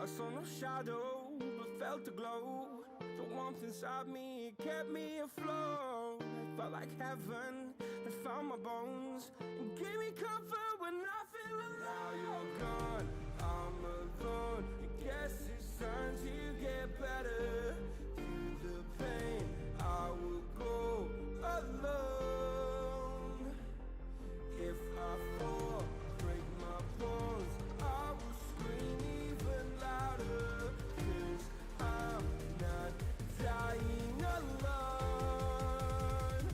saw no shadow, but felt the glow. The warmth inside me kept me afloat. It felt like heaven had found my bones and gave me comfort when I feel alone. Now you're gone, I'm alone. I guess it's time to get better. Through the pain, I will go alone. If I fall, break my bones, I will scream even louder. 'Cause I'm not dying alone.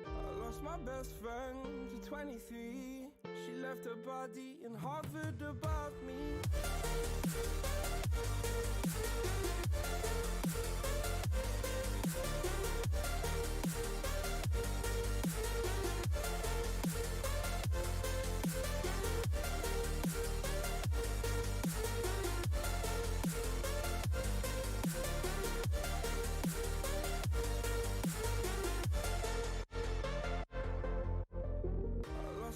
I lost my best friend to 23. She left her body and hovered above me.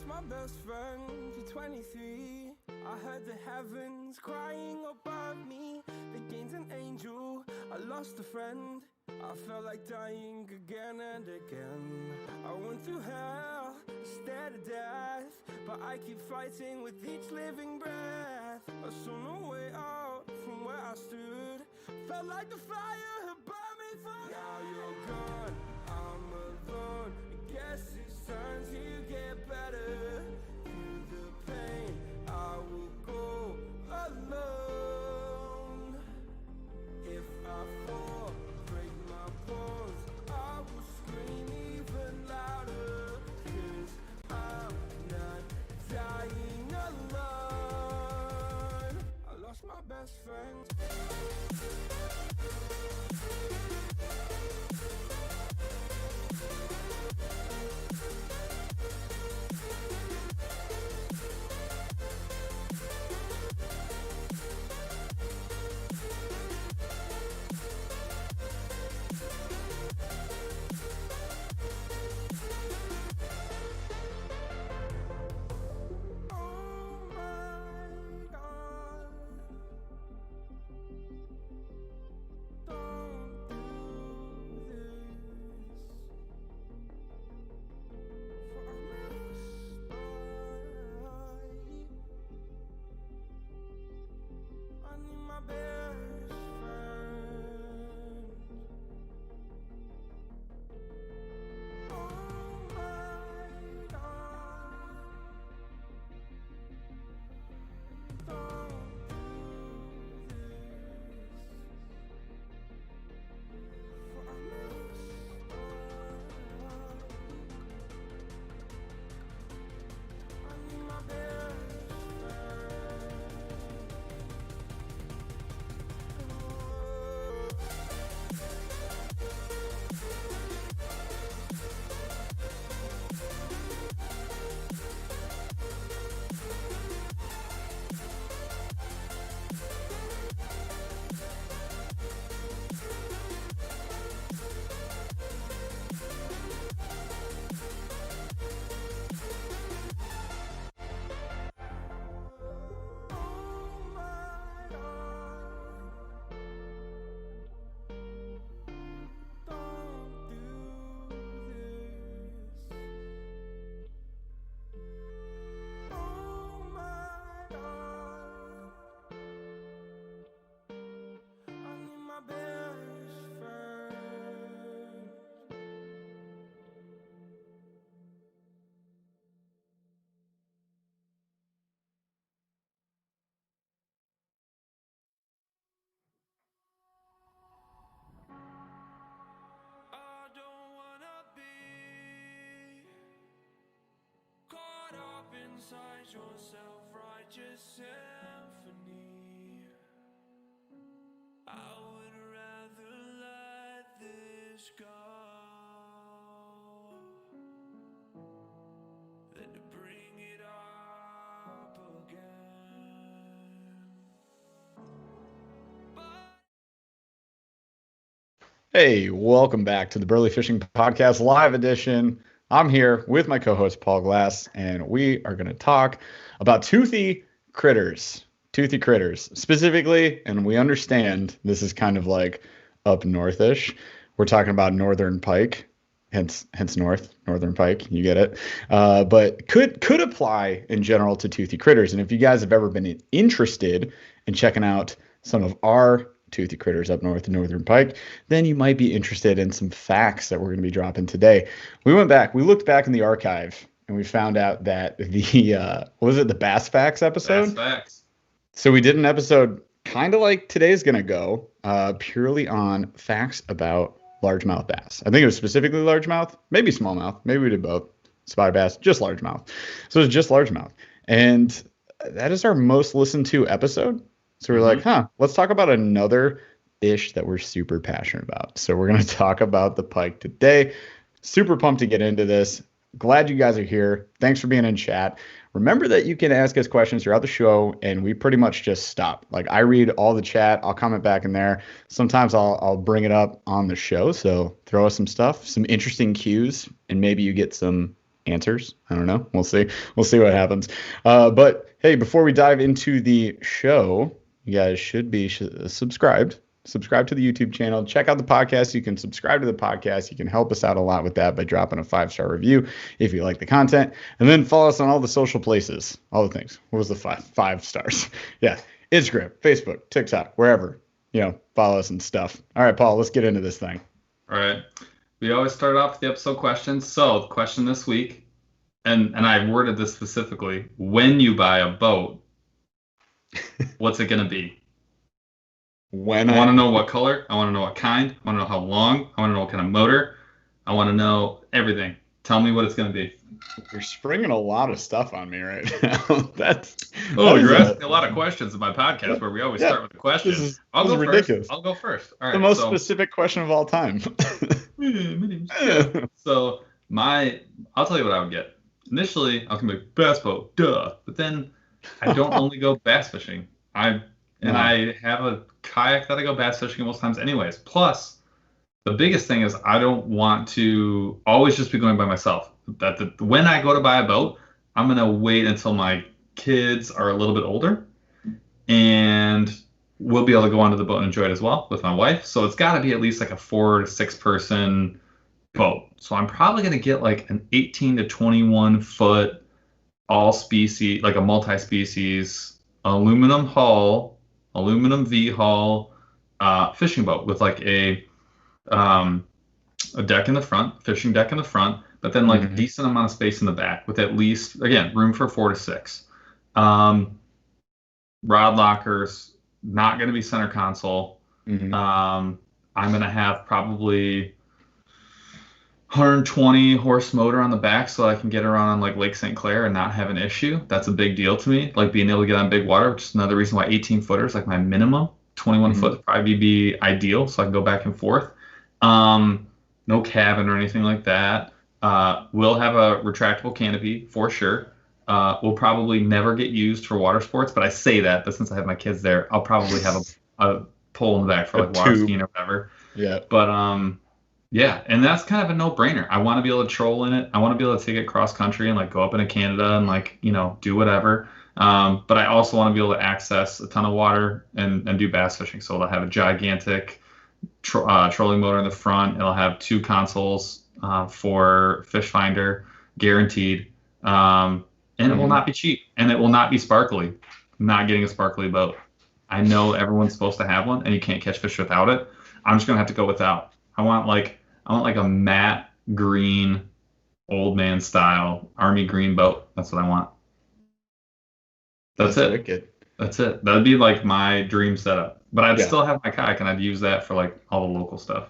My best friend to 23. I heard the heavens crying above me. They gained an angel, I lost a friend. I felt like dying again and again. I went through hell, stared at death, but I keep fighting with each living breath. I saw no way out from where I stood. Felt like the fire had burned me through. Now you're gone, I'm alone. I guess it's time to get better. Through the pain, I will go alone. If I fall, break my bones, I will scream even louder. 'Cause I'm not dying alone. I lost my best friend. Inside your self-righteous symphony, I would rather let this go than to bring it up again. Hey, welcome back to the Burly Fishing Podcast Live Edition. I'm here with my co-host Paul Glass, and we are going to talk about toothy critters. toothy critters specifically, and we understand this is kind of like up northish. We're talking about Northern Pike, hence Northern Pike. You get it. But could apply in general to toothy critters. And if you guys have ever been interested in checking out some of our toothy critters up north in Northern Pike, then you might be interested in some facts that we're going to be dropping today. We looked back in the archive, and we found out that the was it the Bass Facts episode? Bass Facts. So we did an episode kind of like today's going to go, purely on facts about largemouth bass. I think it was specifically largemouth, maybe smallmouth. Maybe we did both. Spotted bass, just largemouth. So it's just largemouth. And that is our most listened to episode. So we're like, let's talk about another fish that we're super passionate about. So we're going to talk about the pike today. Super pumped to get into this. Glad you guys are here. Thanks for being in chat. Remember that you can ask us questions throughout the show, and we pretty much just stop. Like, I read all the chat. I'll comment back in there. Sometimes I'll bring it up on the show. So throw us some stuff, some interesting cues, and maybe you get some answers. I don't know. We'll see. We'll see what happens. But hey, before we dive into the show, you guys should be subscribed. Subscribe to the YouTube channel. Check out the podcast. You can subscribe to the podcast. You can help us out a lot with that by dropping a 5-star review if you like the content. And then follow us on all the social places. All the things. What was the 5 stars? Yeah. Instagram, Facebook, TikTok, wherever. Follow us and stuff. All right, Paul, let's get into this thing. All right. We always start off with the episode questions. So the question this week, and I worded this specifically, when you buy a boat, what's it going to be? I want to know what color. I want to know what kind. I want to know how long. I want to know what kind of motor. I want to know everything. Tell me what it's going to be. You're springing a lot of stuff on me right now. You're asking a lot of questions in my podcast where we always start with a question. I'll go ridiculous. I'll go first. All right. The most specific question of all time. So I'll tell you what I would get. Initially, I was going to be bass boat, duh. But then I don't only go bass fishing. I have a kayak that I go bass fishing most times anyways. Plus, the biggest thing is I don't want to always just be going by myself. When I go to buy a boat, I'm going to wait until my kids are a little bit older. And we'll be able to go onto the boat and enjoy it as well with my wife. So it's got to be at least like a 4 to 6 person boat. So I'm probably going to get like an 18 to 21 foot all species, like a multi-species aluminum hull, aluminum V hull fishing boat with like a deck in the front, fishing deck in the front, but then like a decent amount of space in the back with at least, again, room for 4 to 6. Rod lockers, not going to be center console. I'm going to have probably 120 horse motor on the back so I can get around on like Lake St. Clair and not have an issue. That's a big deal to me. Like being able to get on big water, which is another reason why 18 footer is like my minimum. 21 foot would probably be ideal so I can go back and forth. No cabin or anything like that. We'll have a retractable canopy for sure. Will probably never get used for water sports, but I say that, but since I have my kids there, I'll probably have a pole in the back for like water skiing or whatever. Yeah. But yeah, and that's kind of a no-brainer. I want to be able to troll in it. I want to be able to take it cross country and like go up into Canada and like, do whatever. But I also want to be able to access a ton of water and do bass fishing. So it'll have a gigantic trolling motor in the front. It'll have 2 consoles for fish finder, guaranteed. And it will not be cheap, and it will not be sparkly. I'm not getting a sparkly boat. I know everyone's supposed to have one, and you can't catch fish without it. I'm just gonna have to go without. I want like a matte green, old man style army green boat. That's what I want. That's it. Wicked. That's it. That'd be like my dream setup. But I'd still have my kayak, and I'd use that for like all the local stuff.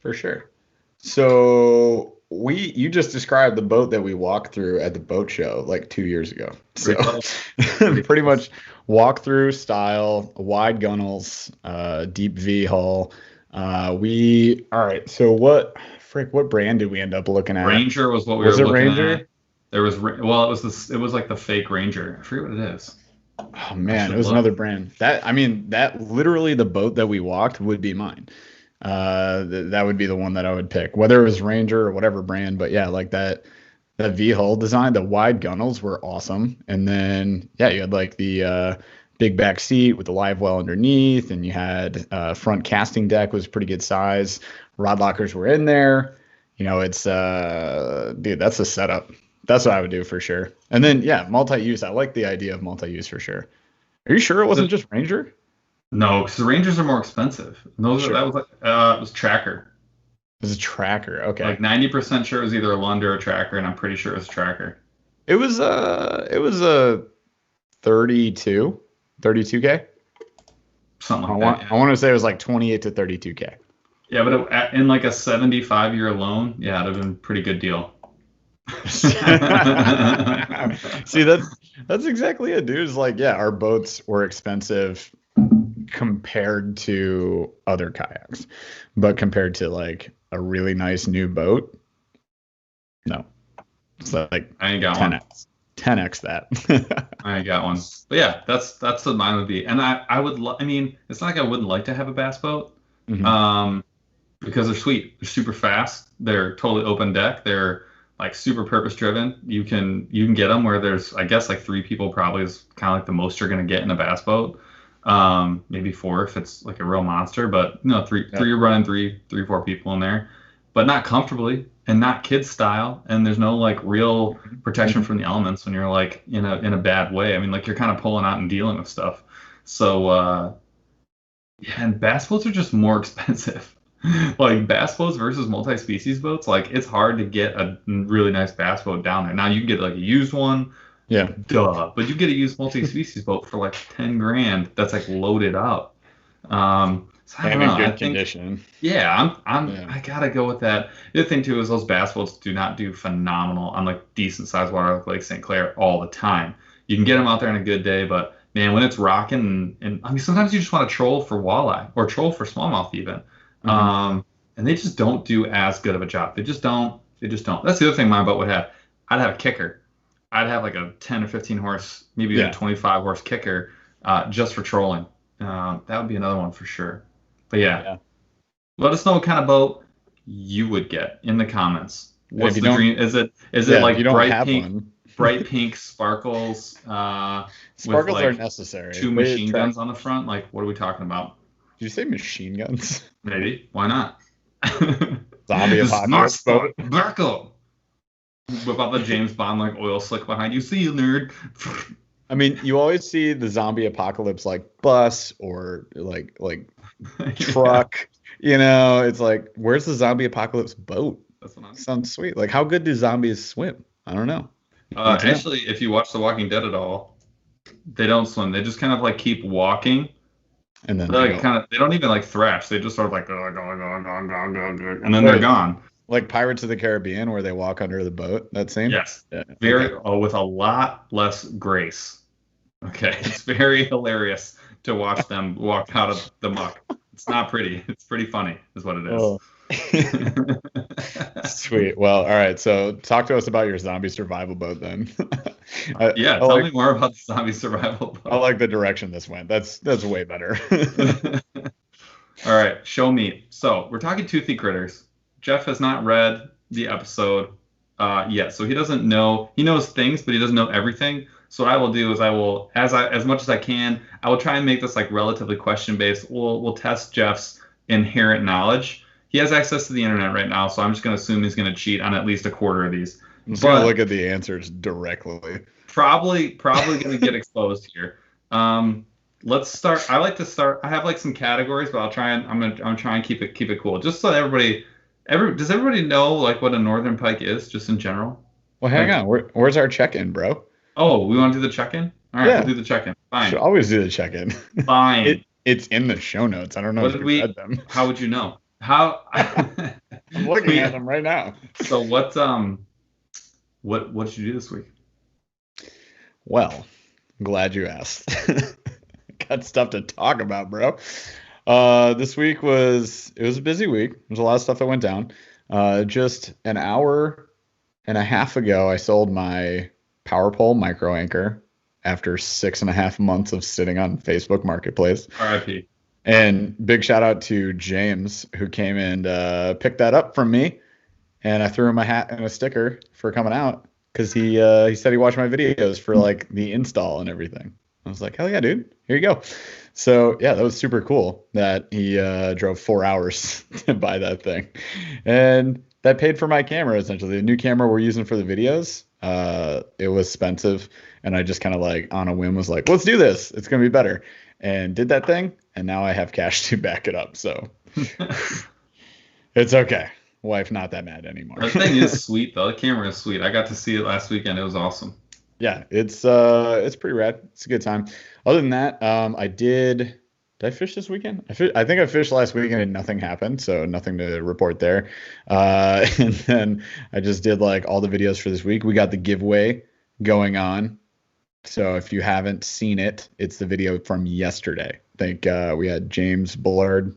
For sure. So you just described the boat that we walked through at the boat show like 2 years ago. So pretty much walk-through style, wide gunnels, deep V hull. All right. So what brand did we end up looking at? Ranger was what we were looking Ranger? At. There was, it was like the fake Ranger. I forget what it is. Oh man, it was another brand. That literally the boat that we walked would be mine. That would be the one that I would pick, whether it was Ranger or whatever brand. But yeah, like that V hull design, the wide gunnels were awesome. And then you had like the big back seat with a live well underneath, and you had front casting deck was pretty good size. Rod lockers were in there. It's dude, that's a setup. That's what I would do for sure. And then yeah, multi-use. I like the idea of multi-use for sure. Are you sure it wasn't just Ranger? No, because the Rangers are more expensive. Sure. That was it was Tracker. It was a Tracker. Okay. Like 90% sure it was either a Lund or a Tracker, and I'm pretty sure it was Tracker. It was a 32K. Something like that. I want to say it was like 28 to 32K. Yeah, but in like a 75-year loan, yeah, it'd have been a pretty good deal. See, that's exactly it, dude. It's like, yeah, our boats were expensive compared to other kayaks, but compared to like a really nice new boat, no. It's like I ain't got 10x, 10x that. I ain't got one. But yeah, that's what mine would be. And I would, I mean, it's not like I wouldn't like to have a bass boat, because they're sweet. They're super fast. They're totally open deck. They're like super purpose driven. You can get them where there's, I guess, like 3 people probably is kind of like the most you're gonna get in a bass boat. Maybe 4 if it's like a real monster, but three you're running 4 people in there, but not comfortably and not kids style. And there's no like real protection from the elements when you're like in a bad way. I mean, like you're kind of pulling out and dealing with stuff. So yeah, and bass boats are just more expensive. Like bass boats versus multi-species boats, like it's hard to get a really nice bass boat down there. Now you can get like a used one, yeah, but you get a used multi-species boat for like 10 grand that's like loaded up. So I don't know. In good condition. Yeah, I gotta go with that. The other thing too is those bass boats do not do phenomenal on like decent sized water like Lake St. Clair all the time. You can get them out there on a good day, but man, when it's rocking, and I mean sometimes you just want to troll for walleye or troll for smallmouth even. And they just don't do as good of a job. They just don't. That's the other thing my boat would have. I'd have a kicker. I'd have like a 10 or 15 horse, maybe a 25 horse kicker, just for trolling. That would be another one for sure. But yeah. Let us know what kind of boat you would get in the comments. What's the dream? Is it like bright pink sparkles? Sparkles with, like, are necessary. 2 machine guns on the front. Like, what are we talking about? Did you say machine guns? Maybe. Why not? Zombie apocalypse boat. Burkle. Whip out the James Bond like oil slick behind you. See you, nerd. I mean, you always see the zombie apocalypse like bus or like truck. It's like, where's the zombie apocalypse boat? That's what sounds sweet. Like, how good do zombies swim? I don't know. Actually, if you watch The Walking Dead at all, they don't swim. They just kind of like keep walking. And then they don't even like thrash. They just sort of like go, and then they're gone. Like Pirates of the Caribbean, where they walk under the boat. That scene. Yes. Yeah. With a lot less grace. Okay, it's very hilarious to watch them walk out of the muck. It's not pretty. It's pretty funny, is what it is. Oh. Sweet. Well, all right. So talk to us about your zombie survival boat then. Tell me more about the zombie survival boat. I like the direction this went. That's way better. All right, show me. So we're talking toothy critters. Jeff has not read the episode yet, so he doesn't know. He knows things, but he doesn't know everything. So what I will do is as much as I can, I will try and make this like relatively question based. We'll test Jeff's inherent knowledge. He has access to the internet right now, so I'm just going to assume he's going to cheat on at least a quarter of these. I'm just going to look at the answers directly. Probably going to get exposed here. Let's start. I like to start. I have like some categories, but I'm gonna try and keep it cool, just so does everybody know like what a Northern Pike is, just in general? Well, hang on. Where's our check-in, bro? Oh, we want to do the check-in? All right, we'll do the check-in. Fine. Should always do the check-in. Fine. It's in the show notes. I don't know if you read them. How would you know? I'm looking at them right now. So what did you do this week? Well, I'm glad you asked. Got stuff to talk about, bro. This week was a busy week. There's a lot of stuff that went down. Just an hour and a half ago, I sold my power pole micro anchor after 6.5 months of sitting on Facebook Marketplace. RIP. And big shout out to James, who came and picked that up from me. And I threw him a hat and a sticker for coming out because he said he watched my videos for like the install and everything. I was like, hell yeah, dude, here you go. So yeah, that was super cool that he drove 4 hours to buy that thing, and that paid for my camera essentially. The new camera we're using for the videos, it was expensive, and I just kind of like on a whim was like, let's do this. It's gonna be better, and did that thing, and now I have cash to back it up. So it's okay. Wife not that mad anymore. The thing is sweet though. The camera is sweet. I got to see it last weekend. It was awesome. Yeah, it's pretty rad. It's a good time. Other than that, did I fish this weekend? I think I fished last weekend and nothing happened, so nothing to report there. And then I just did like all the videos for this week. We got the giveaway going on. So if you haven't seen it, it's the video from yesterday. I think we had James Bullard.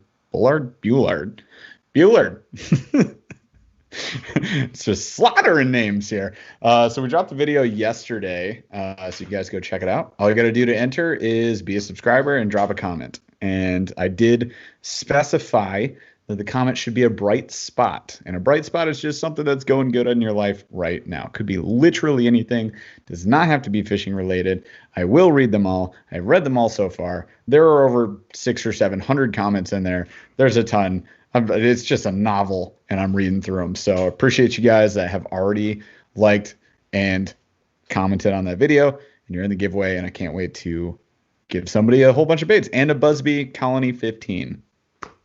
It's just slaughtering names here. So we dropped the video yesterday, so you guys go check it out. All you got to do to enter is be a subscriber and drop a comment. And I did specify that the comment should be a bright spot. And a bright spot is just something that's going good in your life right now. Could be literally anything. Does not have to be fishing related. I will read them all. I've read them all so far. There are over 600 or 700 comments in there. There's a ton. It's just a novel, and I'm reading through them. So appreciate you guys that have already liked and commented on that video, and you're in the giveaway, and I can't wait to give somebody a whole bunch of baits and a Busby Colony 15,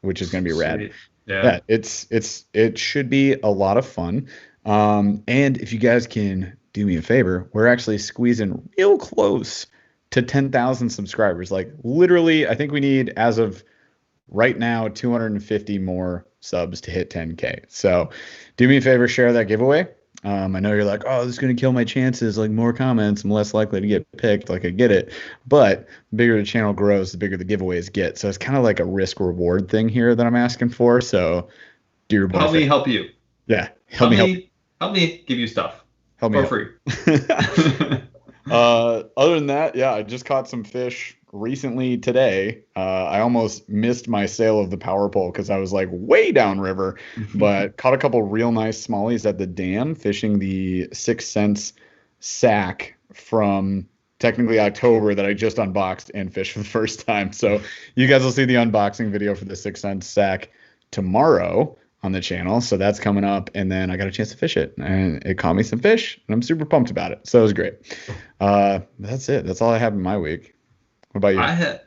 which is going to be rad. Yeah, it should be a lot of fun. And if you guys can do me a favor, we're actually squeezing real close to 10,000 subscribers. Like literally, I think we need, as of right now, 250 more subs to hit 10K. So do me a favor, share that giveaway. I know you're like, oh, this is going to kill my chances. Like more comments, I'm less likely to get picked. Like I get it. But the bigger the channel grows, the bigger the giveaways get. So it's kind of like a risk reward thing here that I'm asking for. So do your help me help you. Yeah. Help me give you stuff. Help me for free. Other than that, yeah, I just caught some fish recently today. I almost missed my sale of the power pole because I was like way downriver, but caught a couple real nice smallies at the dam fishing the 6 cents sack from technically October that I just unboxed and fished for the first time. So you guys will see the unboxing video for the 6 cents sack tomorrow on the channel. So that's coming up. And then I got a chance to fish it and it caught me some fish and I'm super pumped about it. So it was great. That's it. That's all I have in my week. What about you? I had,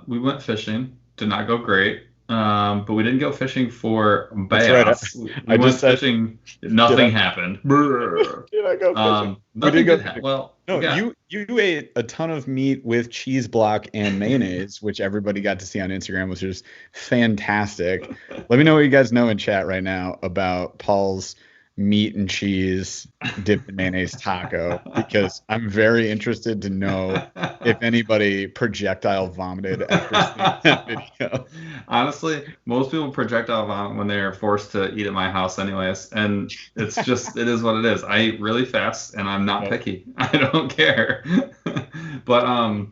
we went fishing, did not go great. But we didn't go fishing for bass. Right. We went fishing, nothing happened. Did I go fishing? Nothing did happen. Well, no, you ate a ton of meat with cheese block and mayonnaise, which everybody got to see on Instagram, which is fantastic. Let me know what you guys know in chat right now about Paul's meat and cheese dipped in mayonnaise taco, because I'm very interested to know if anybody projectile vomited after seeing that video. Honestly, most people projectile vomit when they're forced to eat at my house anyways, and it's just, it is what it is. I eat really fast and I'm not picky. I don't care. But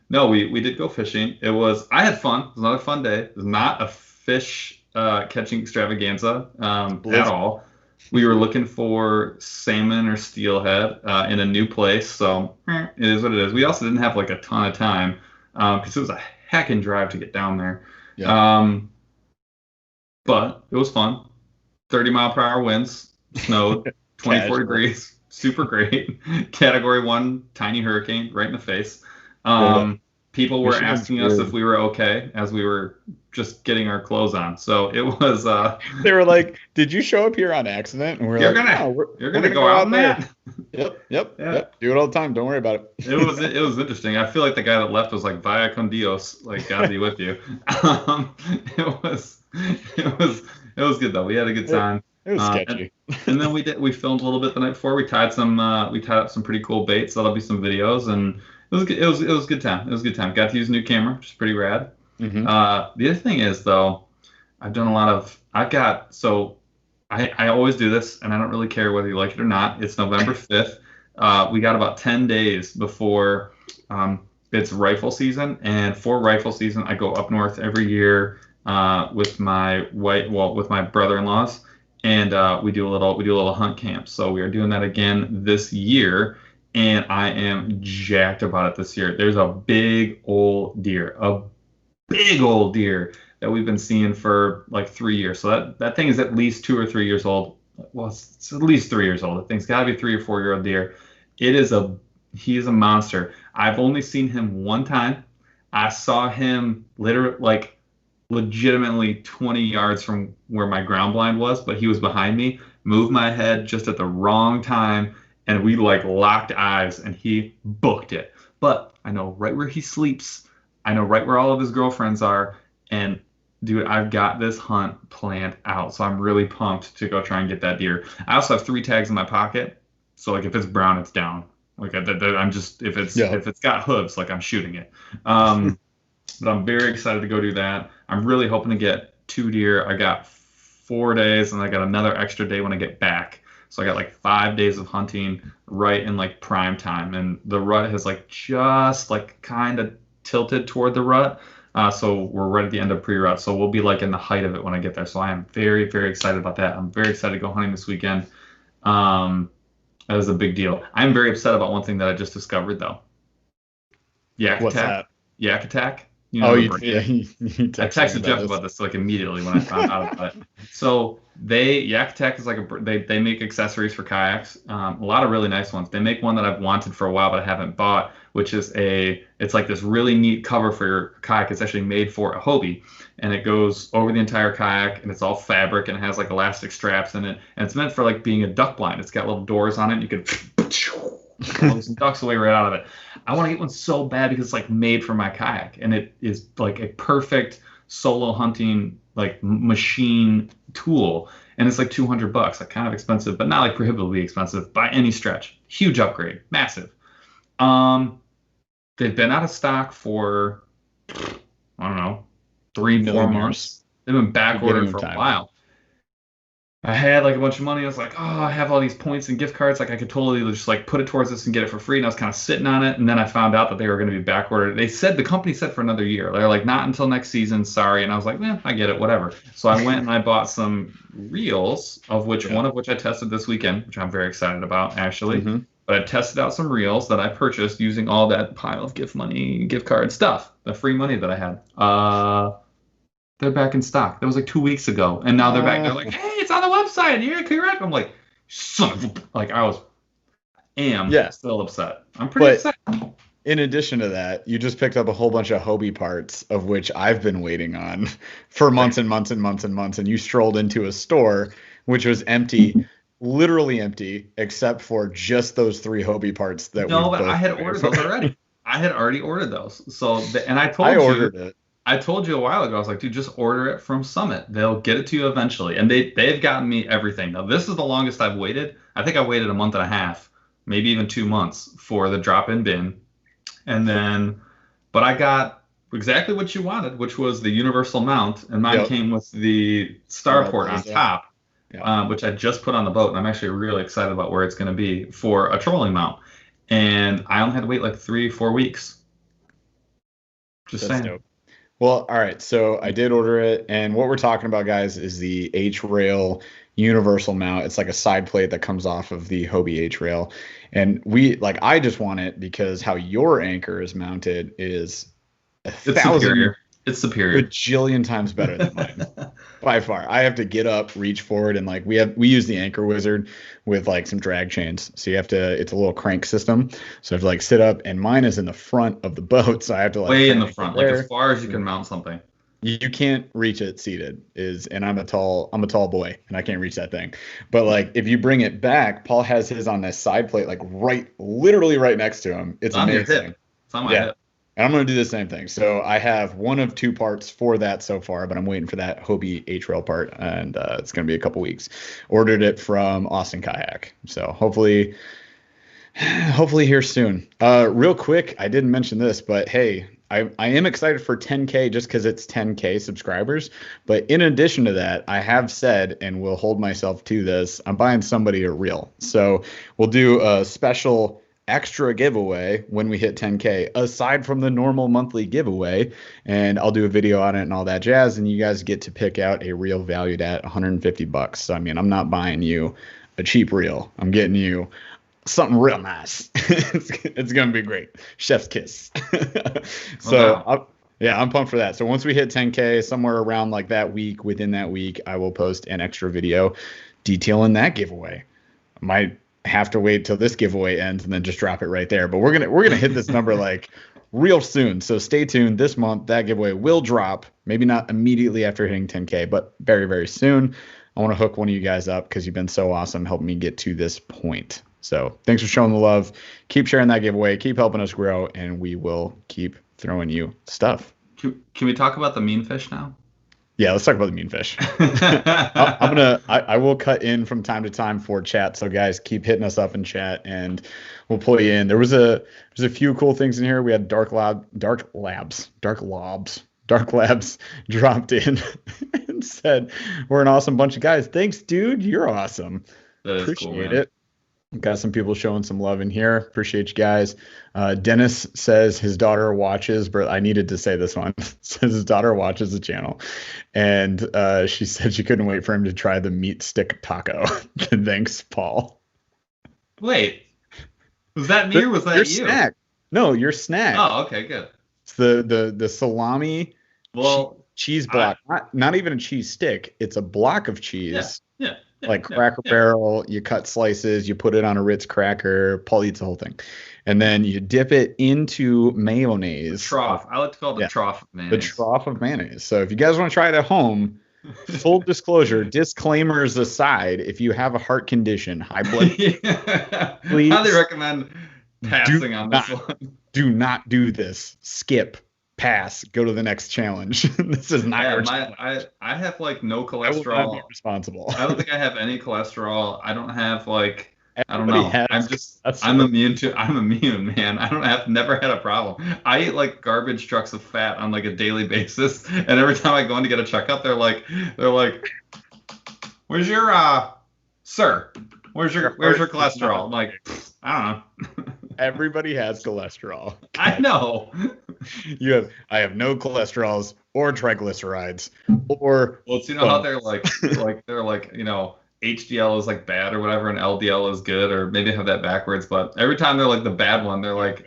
no, we did go fishing. I had fun. It was another fun day. It was not a fish catching extravaganza at all. We were looking for salmon or steelhead in a new place, so it is what it is. We also didn't have like a ton of time because it was a heckin' drive to get down there. Yeah. But it was fun. 30-mile-per-hour winds, snowed, 24 degrees, super great. Category 1 tiny hurricane right in the face. People were asking us if we were okay as we were just getting our clothes on. So it was. They were like, "Did you show up here on accident?" And you're gonna go out there. Yep. Do it all the time. Don't worry about it. It was interesting. I feel like the guy that left was like, "Vaya con Dios," like God be with you. It was good though. We had a good time. It was sketchy. And then we filmed a little bit the night before. We tied up some pretty cool baits. That'll be some videos, and it was a good time. It was a good time. Got to use a new camera, which is pretty rad. Mm-hmm. The other thing is though, I always do this, and I don't really care whether you like it or not. It's November 5th. We got about 10 days before it's rifle season, and for rifle season, I go up north every year with my brother-in-laws, and we do a little hunt camp. So we are doing that again this year, and I am jacked about it this year. There's a big old deer that we've been seeing for like 3 years. So that thing is at least 2 or 3 years old. Well, it's at least 3 years old. The thing's got to be 3 or 4 year old deer. He's a monster. I've only seen him one time. I saw him literally like legitimately 20 yards from where my ground blind was, but he was behind me, moved my head just at the wrong time, and we like locked eyes and he booked it. But I know right where he sleeps. I know right where all of his girlfriends are. And dude, I've got this hunt planned out. So I'm really pumped to go try and get that deer. I also have 3 tags in my pocket. So like if it's brown, it's down. Like I'm just, if it's got hooves, like I'm shooting it. But I'm very excited to go do that. I'm really hoping to get 2 deer. I got 4 days and I got another extra day when I get back. So I got like 5 days of hunting right in like prime time. And the rut has like just like kind of tilted toward the rut. So we're right at the end of pre-rut. So we'll be like in the height of it when I get there. So I am very, very excited about that. I'm very excited to go hunting this weekend. That is a big deal. I'm very upset about one thing that I just discovered though. What's that? Yak attack. You I texted Jeff about this like immediately when I found out about it. So Yak Attack is like they make accessories for kayaks, a lot of really nice ones. They make one that I've wanted for a while but I haven't bought, which is it's like this really neat cover for your kayak. It's actually made for a Hobie, and it goes over the entire kayak, and it's all fabric and it has like elastic straps in it, and it's meant for like being a duck blind. It's got little doors on it. You can blow some ducks away right out of it. I want to get one so bad because it's like made for my kayak, and it is like a perfect solo hunting like machine tool, and it's like $200, like kind of expensive, but not like prohibitively expensive by any stretch. Huge upgrade, massive. They've been out of stock for I don't know 3-4 months. They've been back ordered for a while. I had like a bunch of money. I was like, oh, I have all these points and gift cards. Like I could totally just like put it towards this and get it for free. And I was kind of sitting on it. And then I found out that they were going to be back ordered. The company said for another year. They're like, not until next season. Sorry. And I was like, I get it. Whatever. So I went and I bought some reels, one of which I tested this weekend, which I'm very excited about actually. Mm-hmm. But I tested out some reels that I purchased using all that pile of gift card stuff, the free money that I had. They're back in stock. That was like 2 weeks ago, and now they're back. They're like, "Hey, it's on the website. You're correct." I'm like, "Son of a!" Like I am still upset. I'm pretty upset. In addition to that, you just picked up a whole bunch of Hobie parts, of which I've been waiting on for months and months and months and months. And you strolled into a store which was empty, literally empty, except for just those 3 Hobie parts that. No, but I had ordered those already. I had already ordered those. So, and I ordered it. I told you a while ago, I was like, dude, just order it from Summit. They'll get it to you eventually. And they've gotten me everything. Now, this is the longest I've waited. I think I waited a month and a half, maybe even 2 months for the drop-in bin. And then, but I got exactly what you wanted, which was the universal mount. And mine came with the starport on top, which I just put on the boat. And I'm actually really excited about where it's going to be for a trolling mount. And I only had to wait like 3-4 weeks. Just saying. Dope. Well, all right. So I did order it. And what we're talking about, guys, is the H-Rail universal mount. It's like a side plate that comes off of the Hobie H-Rail. And I just want it because how your anchor is mounted is superior. It's superior. Bajillion times better than mine. By far. I have to get up, reach forward, and we use the anchor wizard with like some drag chains. So it's a little crank system. So I have to sit up, and mine is in the front of the boat. So I have to way in the front, like as far as you can mount something. You can't reach it seated, and I'm a tall boy and I can't reach that thing. But if you bring it back, Paul has his on this side plate, literally right next to him. It's amazing. It's on my hip. And I'm going to do the same thing. So I have one of 2 parts for that so far, but I'm waiting for that Hobie H-Rail part, and it's going to be a couple weeks. Ordered it from Austin Kayak. So hopefully here soon. Real quick, I didn't mention this, but hey, I am excited for 10K just because it's 10K subscribers. But in addition to that, I have said, and will hold myself to this, I'm buying somebody a reel. So we'll do a special extra giveaway when we hit 10K, aside from the normal monthly giveaway, and I'll do a video on it and all that jazz, and you guys get to pick out a reel valued at $150. So I mean, I'm not buying you a cheap reel. I'm getting you something real nice. It's gonna be great. Chef's kiss. I'm pumped for that. So once we hit 10K, somewhere around like that week, within that week, I will post an extra video detailing that giveaway. Might have to wait till this giveaway ends and then just drop it right there. But we're gonna hit this number like real soon. So stay tuned. This month that giveaway will drop. Maybe not immediately after hitting 10K, but very, very soon. I want to hook one of you guys up because you've been so awesome helping me get to this point. So thanks for showing the love. Keep sharing that giveaway. Keep helping us grow, and we will keep throwing you stuff. Can we talk about the mean fish now? Yeah, let's talk about the mean fish. I will cut in from time to time for chat. So guys, keep hitting us up in chat and we'll pull you in. There's a few cool things in here. We had dark labs dropped in and said, we're an awesome bunch of guys. Thanks, dude. You're awesome. Appreciate it. Got some people showing some love in here. Appreciate you guys. Dennis says his daughter watches, but I needed to say this one. Says his daughter watches the channel, and she said she couldn't wait for him to try the meat stick taco. Thanks, Paul. Wait, was that me or was that you? Snack. No, your snack. Oh, okay, good. It's the salami. Cheese block. Not even a cheese stick. It's a block of cheese. Yeah. Like Cracker Barrel, you cut slices, you put it on a Ritz cracker. Paul eats the whole thing, and then you dip it into mayonnaise. The trough. I like to call it the trough of mayonnaise. The trough of mayonnaise. So if you guys want to try it at home, full disclosure, disclaimers aside, if you have a heart condition, high blood, please highly recommend passing on this one. Do not do this. Skip. Pass. Go to the next challenge. This is not your challenge. I have like no cholesterol. I will not be responsible. I don't think I have any cholesterol. I don't have like Everybody I don't know. I'm immune, man. I don't have never had a problem. I eat like garbage trucks of fat on like a daily basis, and every time I go in to get a checkup, they're like, "Where's your sir? Where's your cholesterol?" I'm like, I don't know. Everybody has cholesterol. I know. I have no cholesterols or triglycerides or. Well, it's, how they're like HDL is like bad or whatever, and LDL is good, or maybe I have that backwards. But every time they're like the bad one, they're like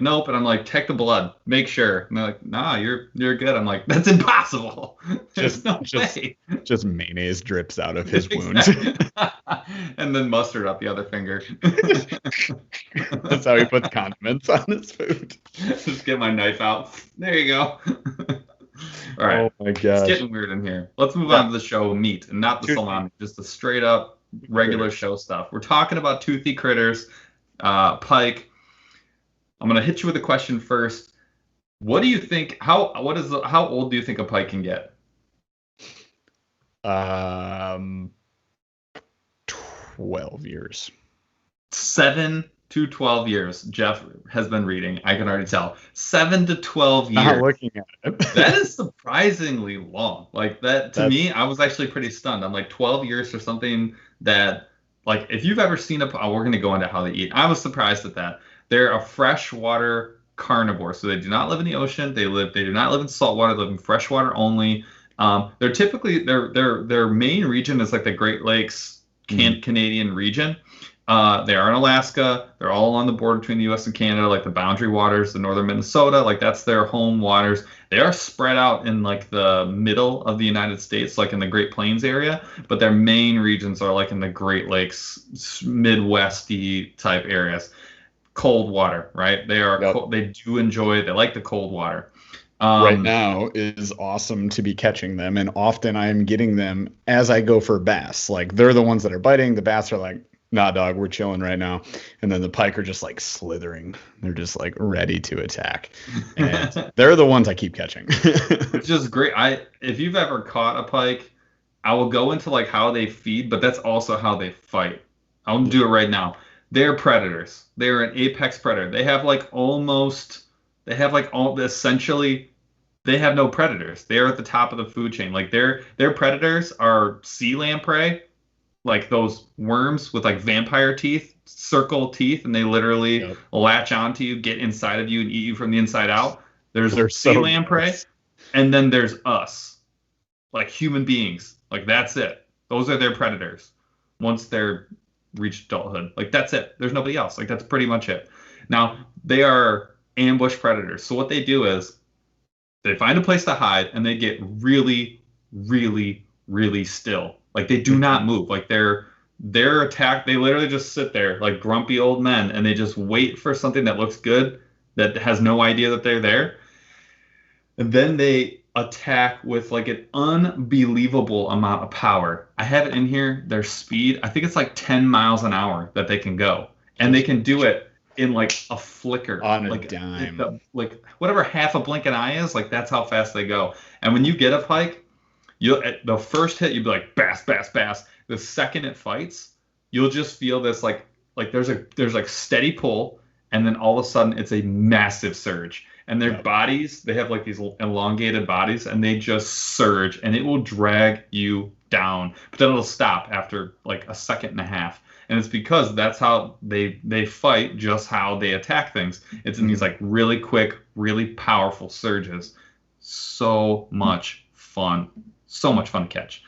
nope, and I'm like, check the blood, make sure. And they're like, nah, you're good. I'm like, that's impossible. There's no way. Just mayonnaise drips out of his wounds. And then mustard up the other finger. That's how he puts condiments on his food. Just get my knife out. There you go. All right. Oh my gosh. It's getting weird in here. Let's move on to the show meat, and not the salami, just the straight up regular show stuff. We're talking about toothy critters, pike. I'm gonna hit you with a question first. What do you think? How old do you think a pike can get? 12 years. 7 to 12 years. Jeff has been reading. I can already tell. 7 to 12 years. Not looking at it. That is surprisingly long. Like that to me, I was actually pretty stunned. I'm like 12 years for something that, like, if you've ever seen we're gonna go into how they eat. I was surprised at that. They're a freshwater carnivore, so they do not live in the ocean. They do not live in saltwater. They live in freshwater only. They're typically their main region is like the Great Lakes Canadian region. They are in Alaska. They're all along the border between the U.S. and Canada, like the boundary waters, the northern Minnesota. Like that's their home waters. They are spread out in like the middle of the United States, like in the Great Plains area. But their main regions are like in the Great Lakes, Midwesty type areas. Cold water, right? They are. Yep. They do enjoy. They like the cold water. Right now is awesome to be catching them, and often I am getting them as I go for bass. Like they're the ones that are biting. The bass are like, nah, dog, we're chilling right now. And then the pike are just like slithering. They're just like ready to attack. And they're the ones I keep catching. Which is great. If you've ever caught a pike, I will go into like how they feed, but that's also how they fight. I'll do it right now. They're predators. They're an apex predator. They have essentially, they have no predators. They are at the top of the food chain. Like their predators are sea lamprey, like those worms with like vampire teeth, circle teeth, and they literally latch onto you, get inside of you, and eat you from the inside out. There's sea lamprey, and then there's us, like human beings. Like that's it. Those are their predators. Once they're reach adulthood. Like that's it. There's nobody else. Like that's pretty much it. Now they are ambush predators. So what they do is they find a place to hide and they get really, really, really still. Like they do not move. Like their attack, they literally just sit there like grumpy old men and they just wait for something that looks good, that has no idea that they're there. And then they attack with like an unbelievable amount of power. I have it in here, their speed, I think it's like 10 miles an hour that they can go. And they can do it in like a flicker. On a like, dime. Like whatever half a blink an eye is, like that's how fast they go. And when you get a pike, the first hit, you'll be like, bass, bass, bass. The second it fights, you'll just feel this like there's like steady pull, and then all of a sudden it's a massive surge. And their bodies, they have like these elongated bodies, and they just surge, and it will drag you down. But then it'll stop after like a second and a half. And it's because that's how they fight, just how they attack things. It's in these like really quick, really powerful surges. So much fun. So much fun to catch.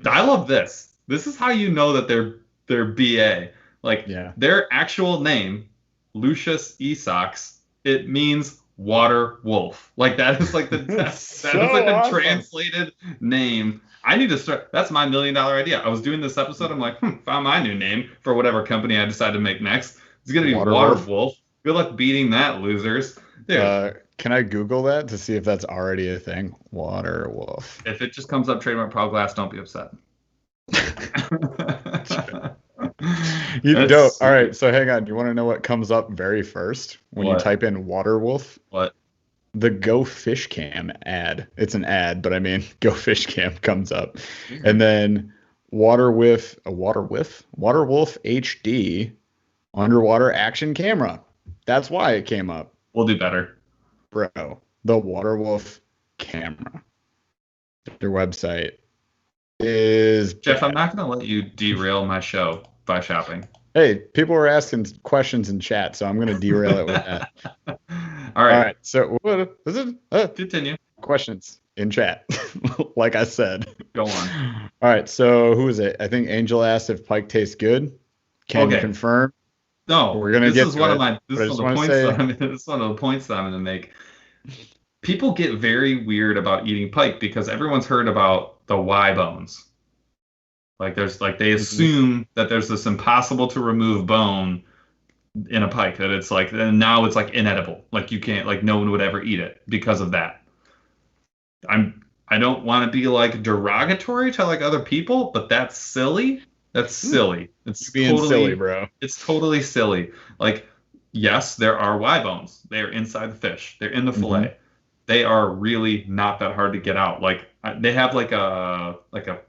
I love this. This is how you know that they're BA. Like their actual name, Lucius Esox, it means water wolf. Like that is like the awesome. Translated name. I need to start. That's my $1 million idea. I was doing this episode. I'm like, found my new name for whatever company I decide to make next. It's gonna be Water Wolf. Good luck beating that, losers. Dude. Can I Google that to see if that's already a thing? Water wolf. If it just comes up trademark Pro Glass, don't be upset. You don't. All right, so hang on. Do you want to know what comes up very first when you type in water wolf? What? The Go Fish Cam ad. It's an ad, but I mean Go Fish Cam comes up. And then Water Wolf HD underwater action camera. That's why it came up. We'll do better. Bro, the Water Wolf camera. Their website is... Jeff, I'm not going to let you derail my show by shopping. Hey, people were asking questions in chat, so I'm going to derail it with that. All right. So what is it? Continue. Questions in chat, like I said. Go on. All right. So who is it? I think Angel asked if Pike tastes good. Can you confirm? No. We're gonna This is one of the points that I'm going to make. People get very weird about eating pike because everyone's heard about the Y bones. Like they assume that there's this impossible to remove bone in a pike, that it's like, and now it's like inedible. Like you can't, like no one would ever eat it because of that. I don't want to be like derogatory to like other people, but that's silly. That's silly. It's being silly, bro. It's totally silly. Like, yes, there are Y bones. They are inside the fish. They're in the fillet. They are really not that hard to get out. Like they have like a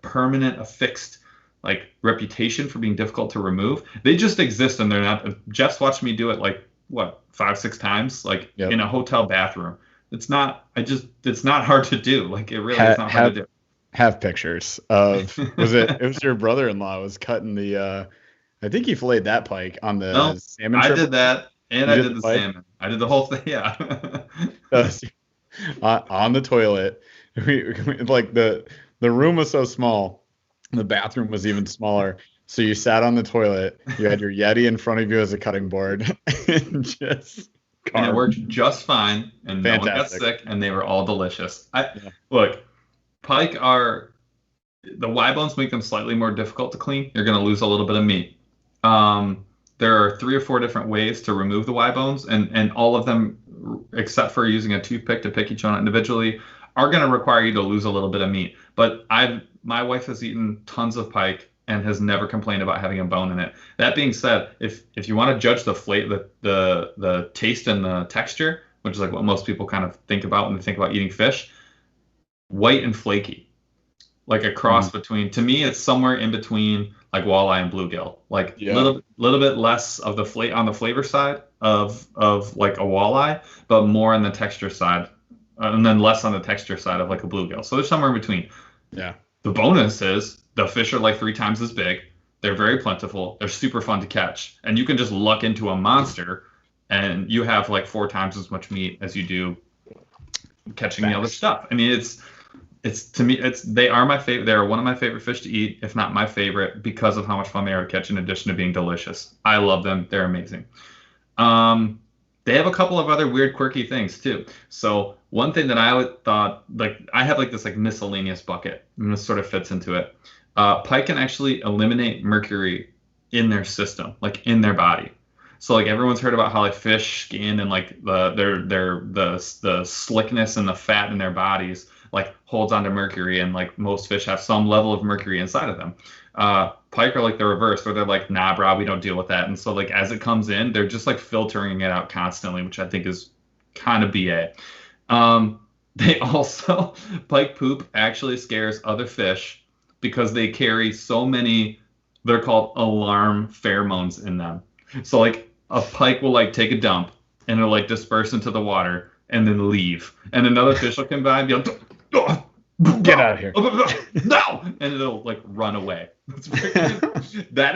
permanent, affixed like reputation for being difficult to remove. They just exist, and they're not. Jeff's watched me do it like what 5-6 times, like in a hotel bathroom. It's not. It's not hard to do. Like it really is not hard to do. Have pictures of it was your brother-in-law was cutting the I think he filleted that pike on the salmon. I did that, and I did the salmon. I did the whole thing. Yeah. On the toilet. Like the room was so small, the bathroom was even smaller. So you sat on the toilet, you had your Yeti in front of you as a cutting board, and just carved. And it worked just fine, and no one got sick, and they were all delicious. Look, pike the Y bones make them slightly more difficult to clean. You're going to lose a little bit of meat. There are 3 or 4 different ways to remove the Y bones, and all of them, except for using a toothpick to pick each one individually, are going to require you to lose a little bit of meat. But my wife has eaten tons of pike and has never complained about having a bone in it. That being said, if you want to judge the taste and the texture, which is like what most people kind of think about when they think about eating fish, white and flaky, like a cross between. To me, it's somewhere in between like walleye and bluegill, like little bit less of the on the flavor side of like a walleye, but more on the texture side, and then less on the texture side of like a bluegill. So they're somewhere in between. Yeah. The bonus is the fish are like 3 times as big. They're very plentiful. They're super fun to catch, and you can just luck into a monster, and you have like 4 times as much meat as you do catching the other stuff. I mean, It's to me, they are my favorite. They are one of my favorite fish to eat, if not my favorite, because of how much fun they are to catch. In addition to being delicious, I love them. They're amazing. They have a couple of other weird, quirky things too. So one thing that I would thought, like I have like this like miscellaneous bucket, and this sort of fits into it. Pike can actually eliminate mercury in their system, like in their body. So like everyone's heard about how like fish skin and like the slickness and the fat in their bodies like holds onto mercury, and like most fish have some level of mercury inside of them. Pike are like the reverse, where they're like, nah, bro, we don't deal with that. And so like as it comes in, they're just like filtering it out constantly, which I think is kind of BA. They also Pike poop actually scares other fish because they carry so many. They're called alarm pheromones in them. So like a pike will like take a dump and it'll like disperse into the water and then leave, and another fish will come by and be like, Get out of here. No! And it'll like run away. That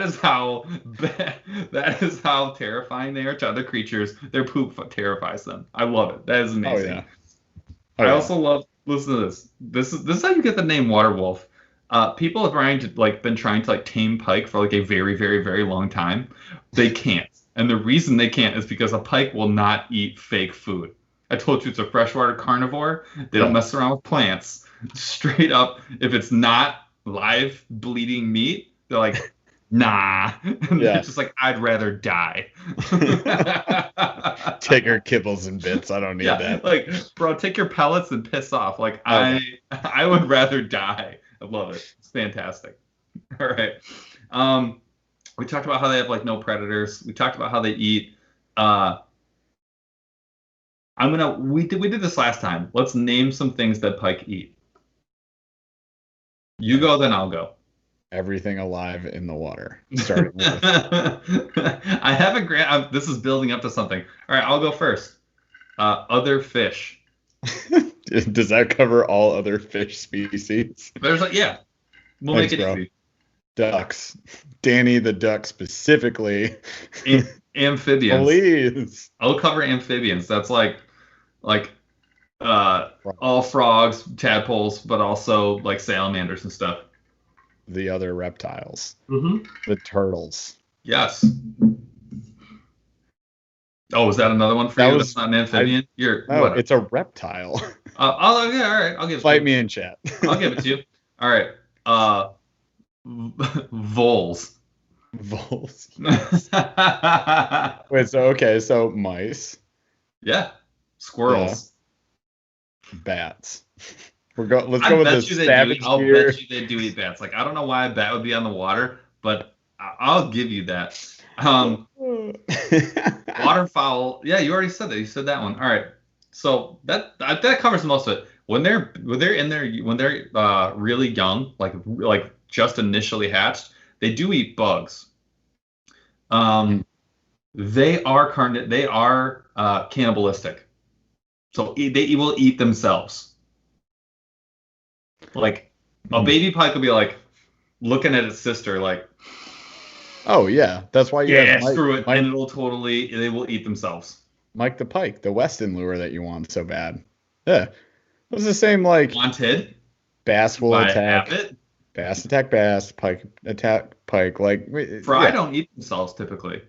is how terrifying they are to other creatures. Their poop terrifies them. I love it. That is amazing. I also love, listen to this. This is how you get the name water wolf. People have been trying to like tame pike for like a very, very, very long time. They can't. And the reason they can't is because a pike will not eat fake food. I told you it's a freshwater carnivore. They don't mess around with plants. Straight up, if it's not live bleeding meat, they're like, nah. And they're just like, I'd rather die. Take your kibbles and bits. I don't need that. Like, bro, take your pellets and piss off. Like, I would rather die. I love it. It's fantastic. All right. We talked about how they have like no predators. We talked about how they eat. We did this last time. Let's name some things that pike eat. You go, then I'll go. Everything alive in the water. Starting with. I have a grant. This is building up to something. All right, I'll go first. Other fish. Does that cover all other fish species? There's like, yeah. We'll make it easy. Ducks. Danny the duck specifically. Amphibians. Please. I'll cover amphibians. That's like all frogs, tadpoles, but also like salamanders and stuff. The other reptiles. Mm-hmm. The turtles. Yes. Oh, was that another one for you? That's not an amphibian? It's a reptile. All right. I'll give it to you. Fight me in chat. I'll give it to you. All right. Voles. Voles. Wait, so mice. Yeah. Squirrels. Yeah. Bats. Let's go with the savage I'll gear. bet you they do eat bats. Like, I don't know why a bat would be on the water, but I'll give you that. Waterfowl. Yeah, you already said that. You said that one. All right. So that covers most of it. When they're really young, like just initially hatched, they do eat bugs. They are cannibalistic. So they will eat themselves. Like a baby pike will be like looking at its sister like, oh yeah, that's why you have Mike, screw it, and they will eat themselves. Mike the pike, the Weston lure that you want so bad. Yeah, it was the same like wanted. Bass will attack. Bass attack bass. Pike attack pike. Like fry don't eat themselves typically.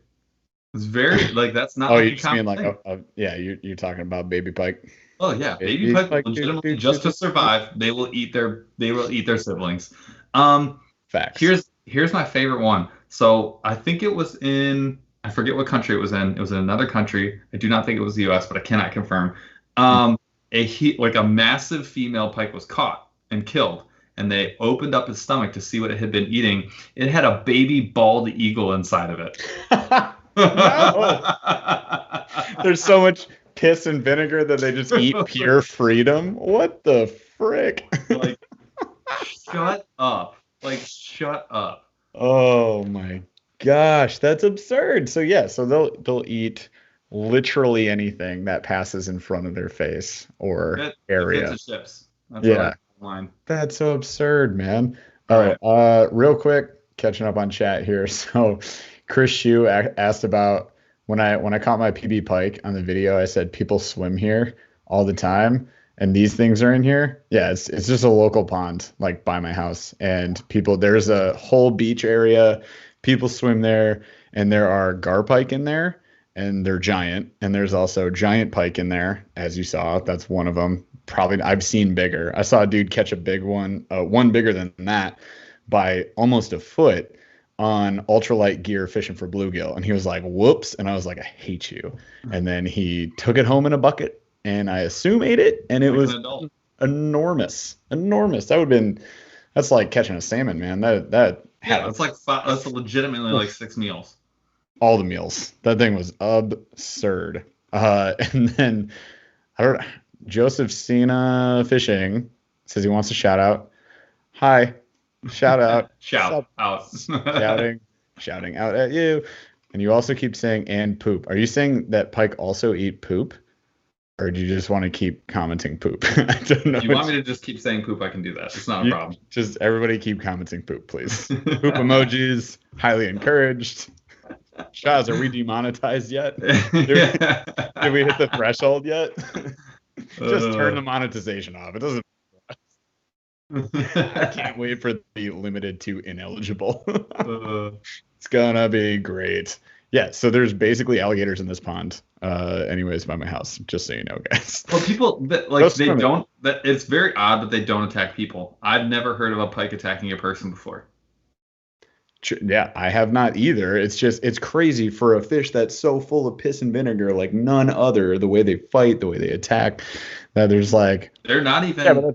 It's very like that's not. Oh, you just mean like you're talking about baby pike. Oh yeah, baby pike legitimately just to survive, they will eat their siblings. Facts. Here's my favorite one. So I think it was I forget what country it was in. It was in another country. I do not think it was the U.S., but I cannot confirm. A massive female pike was caught and killed, and they opened up its stomach to see what it had been eating. It had a baby bald eagle inside of it. No. There's so much piss and vinegar that they just eat pure freedom. What the frick? Like, shut up. Like, shut up. Oh my gosh, that's absurd. So they'll eat literally anything that passes in front of their face or area. Chips. That's That's so absurd, man. All right. Real quick, catching up on chat here. So Chris Shue asked about when I caught my PB pike on the video. I said people swim here all the time, and these things are in here. Yeah, it's just a local pond like by my house, and there's a whole beach area. People swim there, and there are gar pike in there, and they're giant. And there's also giant pike in there, as you saw. That's one of them. Probably I've seen bigger. I saw a dude catch a big one, one bigger than that, by almost a foot on ultralight gear fishing for bluegill. And he was like, "Whoops!" And I was like, "I hate you." And then he took it home in a bucket, and I assume ate it, and it was enormous. That's like catching a salmon, man. That's legitimately like 6 meals. All the meals. That thing was absurd. And then Joseph Cena Fishing says he wants a shout out. Hi, shout out. Shout out. Shouting out at you. And you also keep saying "and poop." Are you saying that pike also eat poop? Or do you just want to keep commenting poop? I don't know. If you want me to just keep saying poop, I can do that. It's not a problem. Just everybody keep commenting poop, please. Poop emojis, highly encouraged. Shaz, are we demonetized yet? Did we hit the threshold yet? Just turn the monetization off. It doesn't. I can't wait for the limited to ineligible. It's gonna be great. Yeah, so there's basically alligators in this pond. Anyways, by my house, just so you know, guys. Well, people it's very odd that they don't attack people. I've never heard of a pike attacking a person before. Yeah, I have not either. It's crazy for a fish that's so full of piss and vinegar, like none other. The way they fight, the way they attack, that there's like they're not even.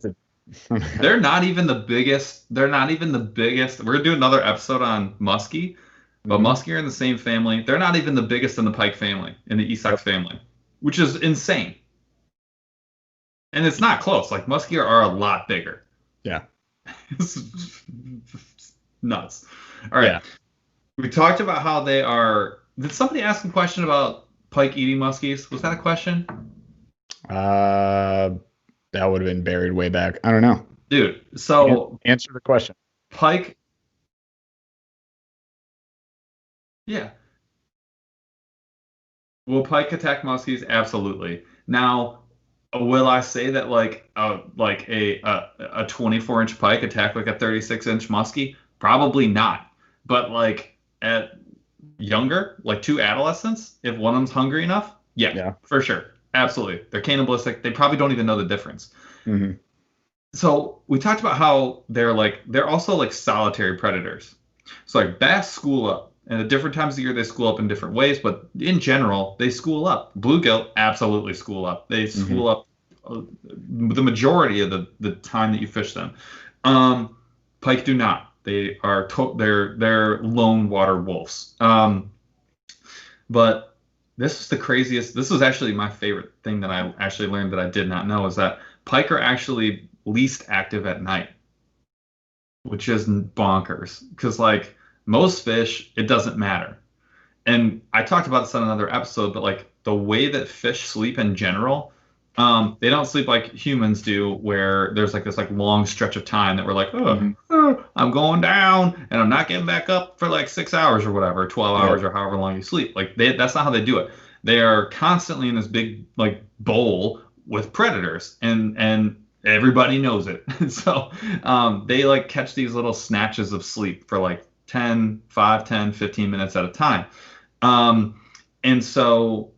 They're not even the biggest. They're not even the biggest. We're gonna do another episode on Muskie. But Muskie are in the same family. They're not even the biggest in the pike family, in the Esox family, which is insane. And it's not close. Like, Muskie are a lot bigger. Yeah. It's nuts. All right. Yeah. We talked about how they are... Did somebody ask a question about pike eating muskies? Was that a question? That would have been buried way back. I don't know. Dude, so... Answer the question. Pike... Yeah. Will pike attack muskies? Absolutely. Now, will I say that like a 24-inch pike attack like a 36-inch muskie? Probably not. But like at younger, like 2 adolescents, if one of them's hungry enough, yeah, for sure, absolutely. They're cannibalistic. They probably don't even know the difference. Mm-hmm. So we talked about how they're also like solitary predators. So like bass school up. And at different times of the year, they school up in different ways. But in general, they school up. Bluegill absolutely school up. They school up the majority of the time that you fish them. Pike do not. They are they're lone water wolves. But this is the craziest. This was actually my favorite thing that I actually learned that I did not know, is that pike are actually least active at night, which is bonkers. Because like, most fish, it doesn't matter. And I talked about this on another episode, but like the way that fish sleep in general, they don't sleep like humans do, where there's like this like long stretch of time that we're like, I'm going down and I'm not getting back up for like 6 hours or whatever, 12 hours or however long you sleep. Like that's not how they do it. They are constantly in this big like bowl with predators, and everybody knows it. So they like catch these little snatches of sleep for like 5, 10, 15 minutes at a time. And so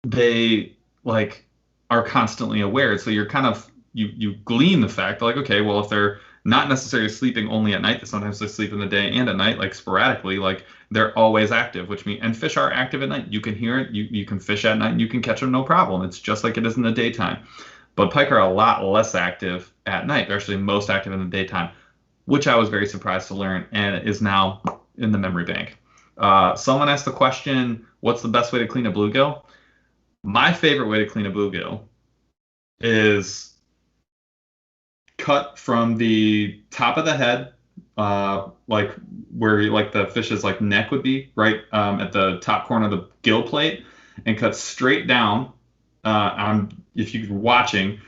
they like are constantly aware. So you're kind of, you glean the fact like, okay, well, if they're not necessarily sleeping only at night, that sometimes they sleep in the day and at night, like sporadically, like they're always active, which means, and fish are active at night. You can hear it. You can fish at night and you can catch them no problem. It's just like it is in the daytime. But pike are a lot less active at night. They're actually most active in the daytime, which I was very surprised to learn, and it is now in the memory bank. Someone asked the question, what's the best way to clean a bluegill? My favorite way to clean a bluegill is cut from the top of the head, like where like the fish's like neck would be, right at the top corner of the gill plate, and cut straight down. If you're watching,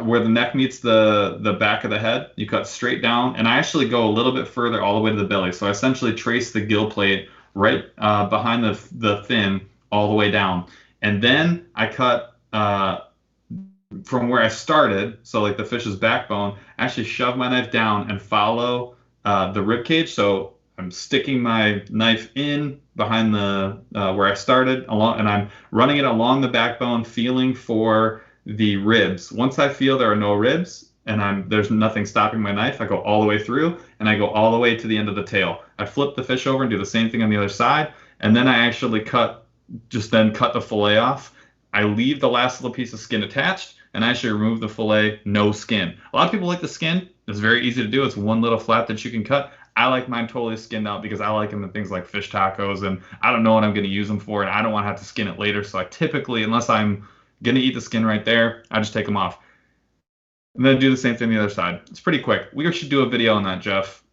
where the neck meets the back of the head, you cut straight down, and I actually go a little bit further all the way to the belly. So I essentially trace the gill plate right behind the fin all the way down, and then I cut from where I started, so like the fish's backbone, actually shove my knife down and follow the rib cage. So I'm sticking my knife in behind the where I started along, and I'm running it along the backbone, feeling for the ribs. Once I feel there are no ribs and there's nothing stopping my knife, I go all the way through and I go all the way to the end of the tail. I flip the fish over and do the same thing on the other side, and then I actually cut the fillet off. I leave the last little piece of skin attached and actually remove the fillet, no skin. A lot of people like the skin. It's very easy to do. It's one little flap that you can cut. I like mine totally skinned out because I like them in things like fish tacos, and I don't know what I'm going to use them for, and I don't want to have to skin it later. So I typically, unless I'm going to eat the skin right there, I just take them off. And then do the same thing on the other side. It's pretty quick. We should do a video on that, Jeff.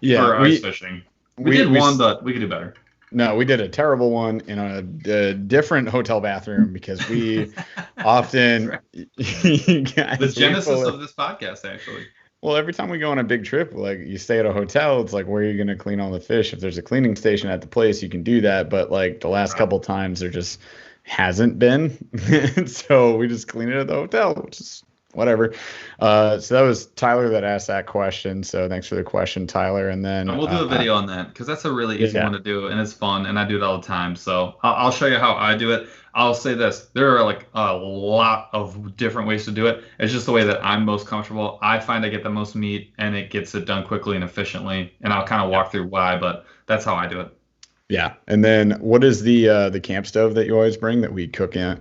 Yeah, for ice fishing. We did one, but we could do better. No, we did a terrible one in a different hotel bathroom because we often the genesis of this podcast, actually. Well, every time we go on a big trip, like you stay at a hotel, it's like, where are you going to clean all the fish? If there's a cleaning station at the place, you can do that. But like the last couple times, there just hasn't been. So we just clean it at the hotel, which is whatever. So that was Tyler that asked that question. So thanks for the question, Tyler. And then we'll do a video on that because that's a really easy one to do, and it's fun, and I do it all the time. So I'll show you how I do it. I'll say this: there are like a lot of different ways to do it. It's just the way that I'm most comfortable. I find I get the most meat, and it gets it done quickly and efficiently. And I'll kind of walk through why, but that's how I do it. Yeah. And then what is the camp stove that you always bring that we cook in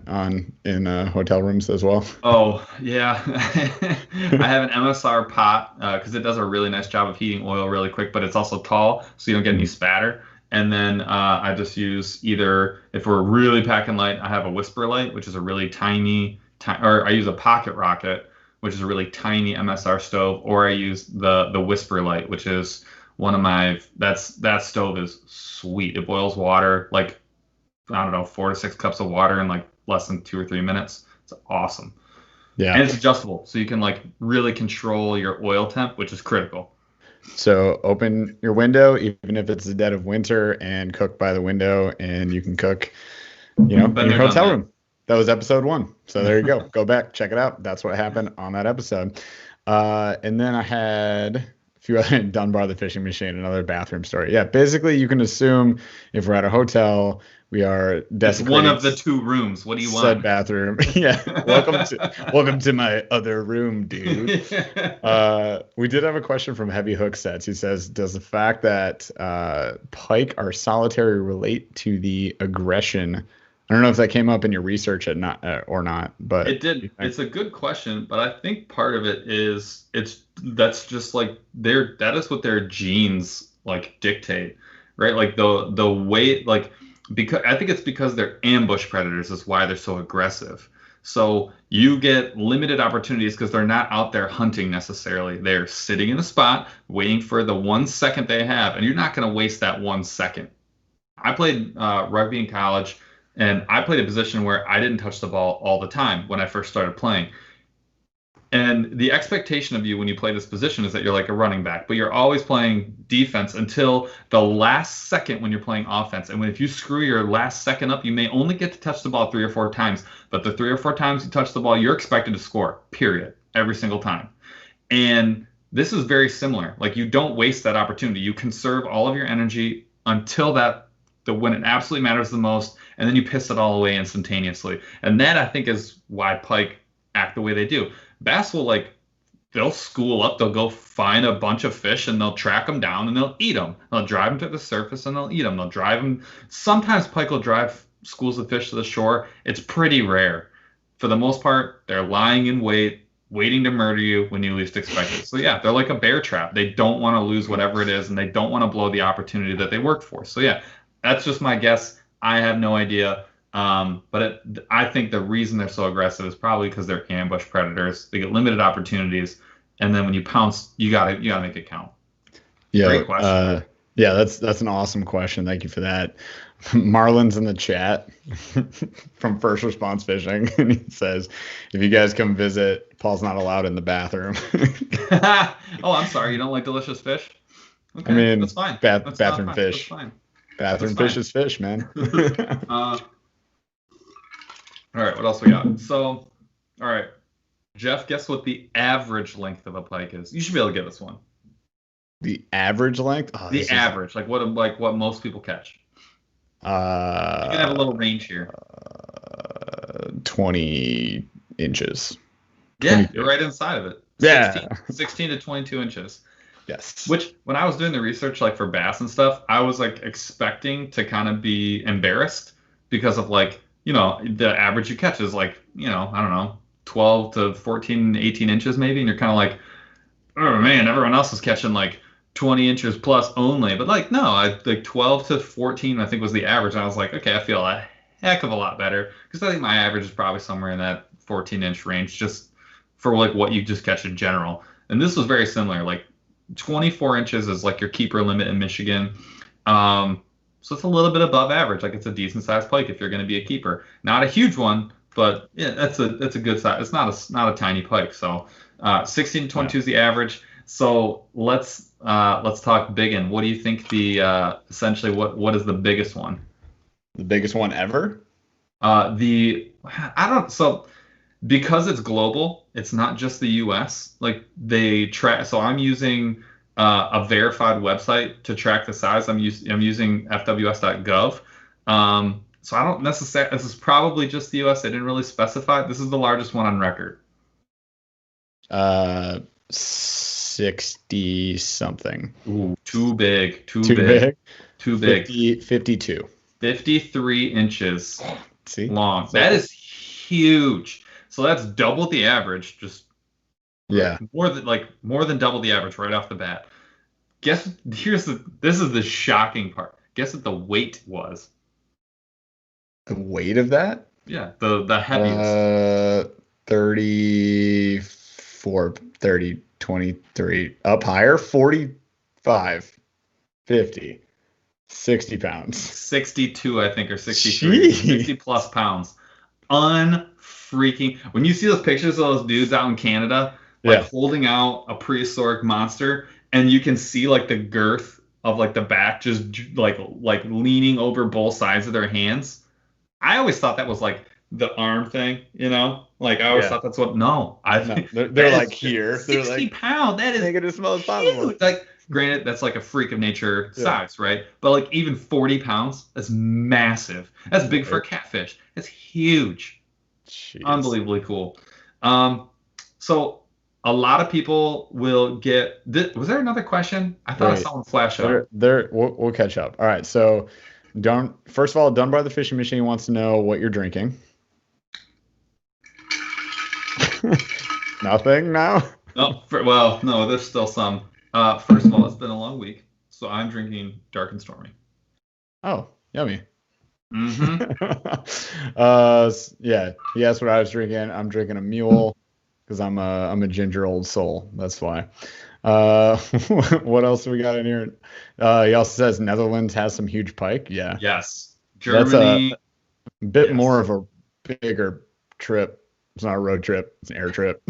hotel rooms as well? Oh, yeah. I have an MSR pot because it does a really nice job of heating oil really quick, but it's also tall, so you don't get any spatter. And then I just use either, if we're really packing light, I have a whisper light, which is a really tiny, or I use a pocket rocket, which is a really tiny MSR stove, or I use the whisper light, which is one of my, that stove is sweet. It boils water, like, I don't know, 4 to 6 cups of water in like less than 2 or 3 minutes. It's awesome. Yeah. And it's adjustable, so you can like really control your oil temp, which is critical. So open your window, even if it's the dead of winter, and cook by the window, and you can cook, in your hotel room. That was episode 1. So there you go. Go back, check it out. That's what happened on that episode. And then I had few other Dunbar the fishing machine, another bathroom story. Yeah, basically you can assume if we're at a hotel, we are desecrating. It's one of the 2 rooms. What do you want? Said bathroom. Yeah. welcome to my other room, dude. We did have a question from Heavy Hook Sets. He says, does the fact that pike are solitary relate to the aggression? I don't know if that came up in your research or not, but it did. It's a good question, but I think part of it is that's just like that is what their genes like dictate, right? Like the way, like, because I think it's because they're ambush predators is why they're so aggressive. So you get limited opportunities because they're not out there hunting necessarily. They're sitting in a spot waiting for the 1 second they have, and you're not going to waste that 1 second. I played rugby in college. And I played a position where I didn't touch the ball all the time when I first started playing. And the expectation of you when you play this position is that you're like a running back, but you're always playing defense until the last second when you're playing offense. And if you screw your last second up, you may only get to touch the ball 3 or 4 times. But the 3 or 4 times you touch the ball, you're expected to score, period, every single time. And this is very similar. Like, you don't waste that opportunity. You conserve all of your energy until when it absolutely matters the most, and then you piss it all away instantaneously. And that, I think, is why pike act the way they do. Bass will, like, they'll school up, they'll go find a bunch of fish, and they'll track them down, and they'll eat them. They'll drive them to the surface, and they'll eat them. They'll drive them. Sometimes pike will drive schools of fish to the shore. It's pretty rare. For the most part, they're lying in wait, waiting to murder you when you least expect it. So, yeah, they're like a bear trap. They don't want to lose whatever it is, and they don't want to blow the opportunity that they worked for. So, yeah. That's just my guess. I have no idea. But I think the reason they're so aggressive is probably because they're ambush predators. They get limited opportunities, and then when you pounce, you gotta make it count. Yeah. Great question. Yeah, that's an awesome question. Thank you for that. Marlon's in the chat from First Response Fishing, and he says, if you guys come visit, Paul's not allowed in the bathroom. Oh, I'm sorry. You don't like delicious fish? Okay, I mean, that's fine. Bathroom fish. That's fine. Bathroom fish is fish, man. All right, what else we got? So All right. Jeff, guess what the average length of a pike is? You should be able to get this one. The average length? Oh, The average, like what most people catch. You can have a little range here. 20 inches. Yeah, 22. you're right inside of it. 16 to 22 inches. Yes. Which, when I was doing the research, like for bass and stuff, I was like expecting to kind of be embarrassed because of like, the average you catch is like, I don't know, 12 to 14, 18 inches maybe. And you're kind of like, oh man, everyone else is catching like 20 inches plus only. But like, no, like 12 to 14, I think was the average. And I was like, okay, I feel a heck of a lot better because I think my average is probably somewhere in that 14-inch range just for like what you just catch in general. And this was very similar. Like 24 inches is like your keeper limit in Michigan. So it's a little bit above average. Like it's a decent sized pike if you're going to be a keeper. Not a huge one, but yeah, that's a good size. It's not a tiny pike. So 16 to 22 is the average. So let's talk biggin. What do you think essentially what is the biggest one? The biggest one ever? So because it's global, it's not just the US. Like they track, so I'm using a verified website to track the size. I'm using fws.gov. So I don't necessarily, this is probably just the US. They didn't really specify. This is the largest one on record. 60 something. Ooh, too big. 52. 53 inches See? long. That is huge. So that's double the average. Just more than double the average right off the bat. This is the shocking part. Guess what the weight was? The weight of that? Yeah, the heaviest. 34, 30, 23. Up higher, 45, 50, 60 pounds. 62, I think, or 63. 60 plus pounds. Unfreaking. When you see those pictures of those dudes out in Canada, holding out a prehistoric monster, and you can see like the girth of like the back just like leaning over both sides of their hands. I always thought that was like the arm thing, Like I always thought that's what. No, they're like here. 60 like, pounds. That is make it as small as possible. Like, granted, that's like a freak of nature size, right? But like even 40 pounds, that's massive. That's big for a catfish. It's huge. Jeez. Unbelievably cool. So a lot of people will get. Was there another question? I thought I saw one flash up. We'll catch up. All right. So, first of all, Dunbar the fishing machine wants to know what you're drinking. Nothing now. No. No. There's still some. First of all, it's been a long week, so I'm drinking Dark and Stormy. Oh, yummy. Mm-hmm. Yeah. He asked what I was drinking. I'm drinking a mule because I'm a ginger old soul. That's why. What else do we got in here? He also says Netherlands has some huge pike. Yeah. Yes. Germany. That's a bit more of a bigger trip. It's not a road trip. It's an air trip.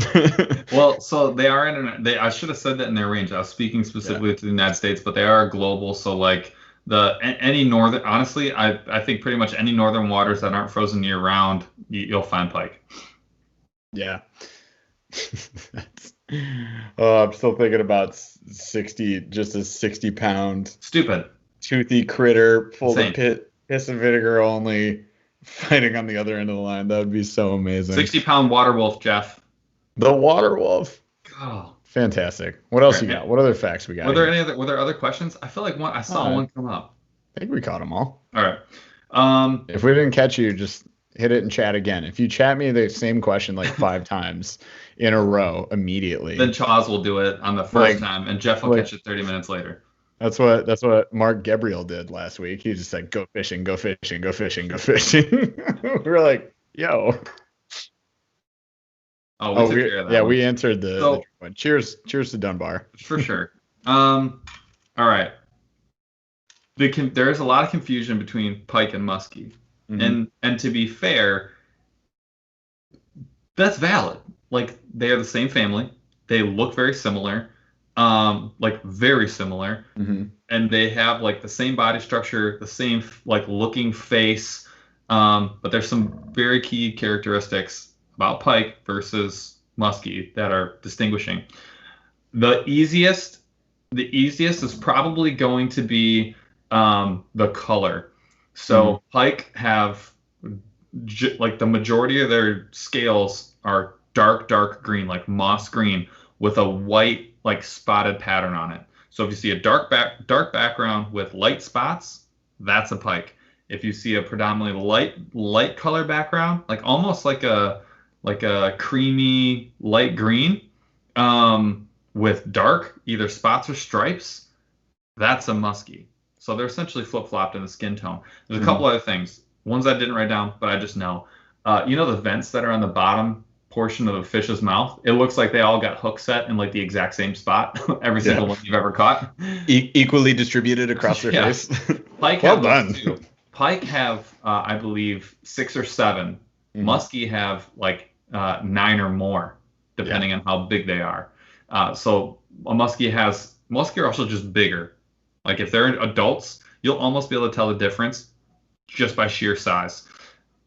Well, so they are I should have said that in their range. I was speaking specifically to the United States, but they are global. So like any northern, honestly, I think pretty much any northern waters that aren't frozen year round, you'll find pike. Yeah. I'm still thinking about 60, just a 60-pound stupid toothy critter full Insane. of piss and vinegar only fighting on the other end of the line. That would be so amazing. 60-pound water wolf, Jeff. The water wolf. Oh, fantastic. What else you got? What other facts we got? Were there other questions? I feel like I saw one come up. I think we caught them all. All right. If we didn't catch you, just hit it and chat again. If you chat me the same question like 5 times in a row immediately, then Chaz will do it on the first time, and Jeff will catch it 30 minutes later. That's what Mark Gabriel did last week. He just said, "Go fishing, go fishing, go fishing, go fishing." We were like, "Yo." Oh, we took care of that. Yeah, we answered the one. Cheers to Dunbar. For sure. All right. There is a lot of confusion between pike and muskie, and to be fair, that's valid. Like they are the same family. They look very similar. Like very similar, and they have like the same body structure, the same like looking face, but there's some very key characteristics about pike versus muskie that are distinguishing. The easiest is probably going to be the color. So pike have like the majority of their scales are dark green, like moss green, with a white like spotted pattern on it. So if you see a dark background with light spots, that's a pike. If you see a predominantly light color background, like almost like a creamy light green, with dark either spots or stripes, that's a muskie. So they're essentially flip-flopped in the skin tone. There's a couple other things. Ones I didn't write down, but I just know. You know the vents that are on the bottom portion of a fish's mouth? It looks like they all got hook set in like the exact same spot. Every single one you've ever caught. Equally distributed across their face. Pike well have done. those too. Pike have, I believe, 6 or 7. Muskie have like 9 or more, depending on how big they are. So a muskie are also just bigger. Like if they're adults, you'll almost be able to tell the difference just by sheer size.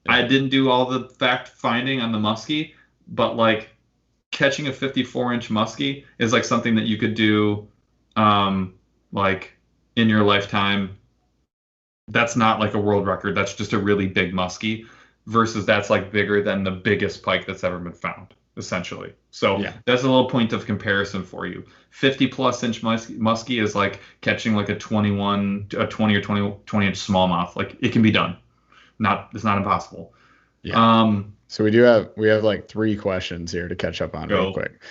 I didn't do all the fact finding on the muskie, but like catching a 54-inch muskie is like something that you could do like in your lifetime. That's not like a world record. That's just a really big muskie versus that's like bigger than the biggest pike that's ever been found, essentially. So that's a little point of comparison for you. 50+ inch muskie is like catching like a 20 or 20 inch smallmouth. Like it can be done. It's not impossible. So we have like 3 questions here to catch up on real quick.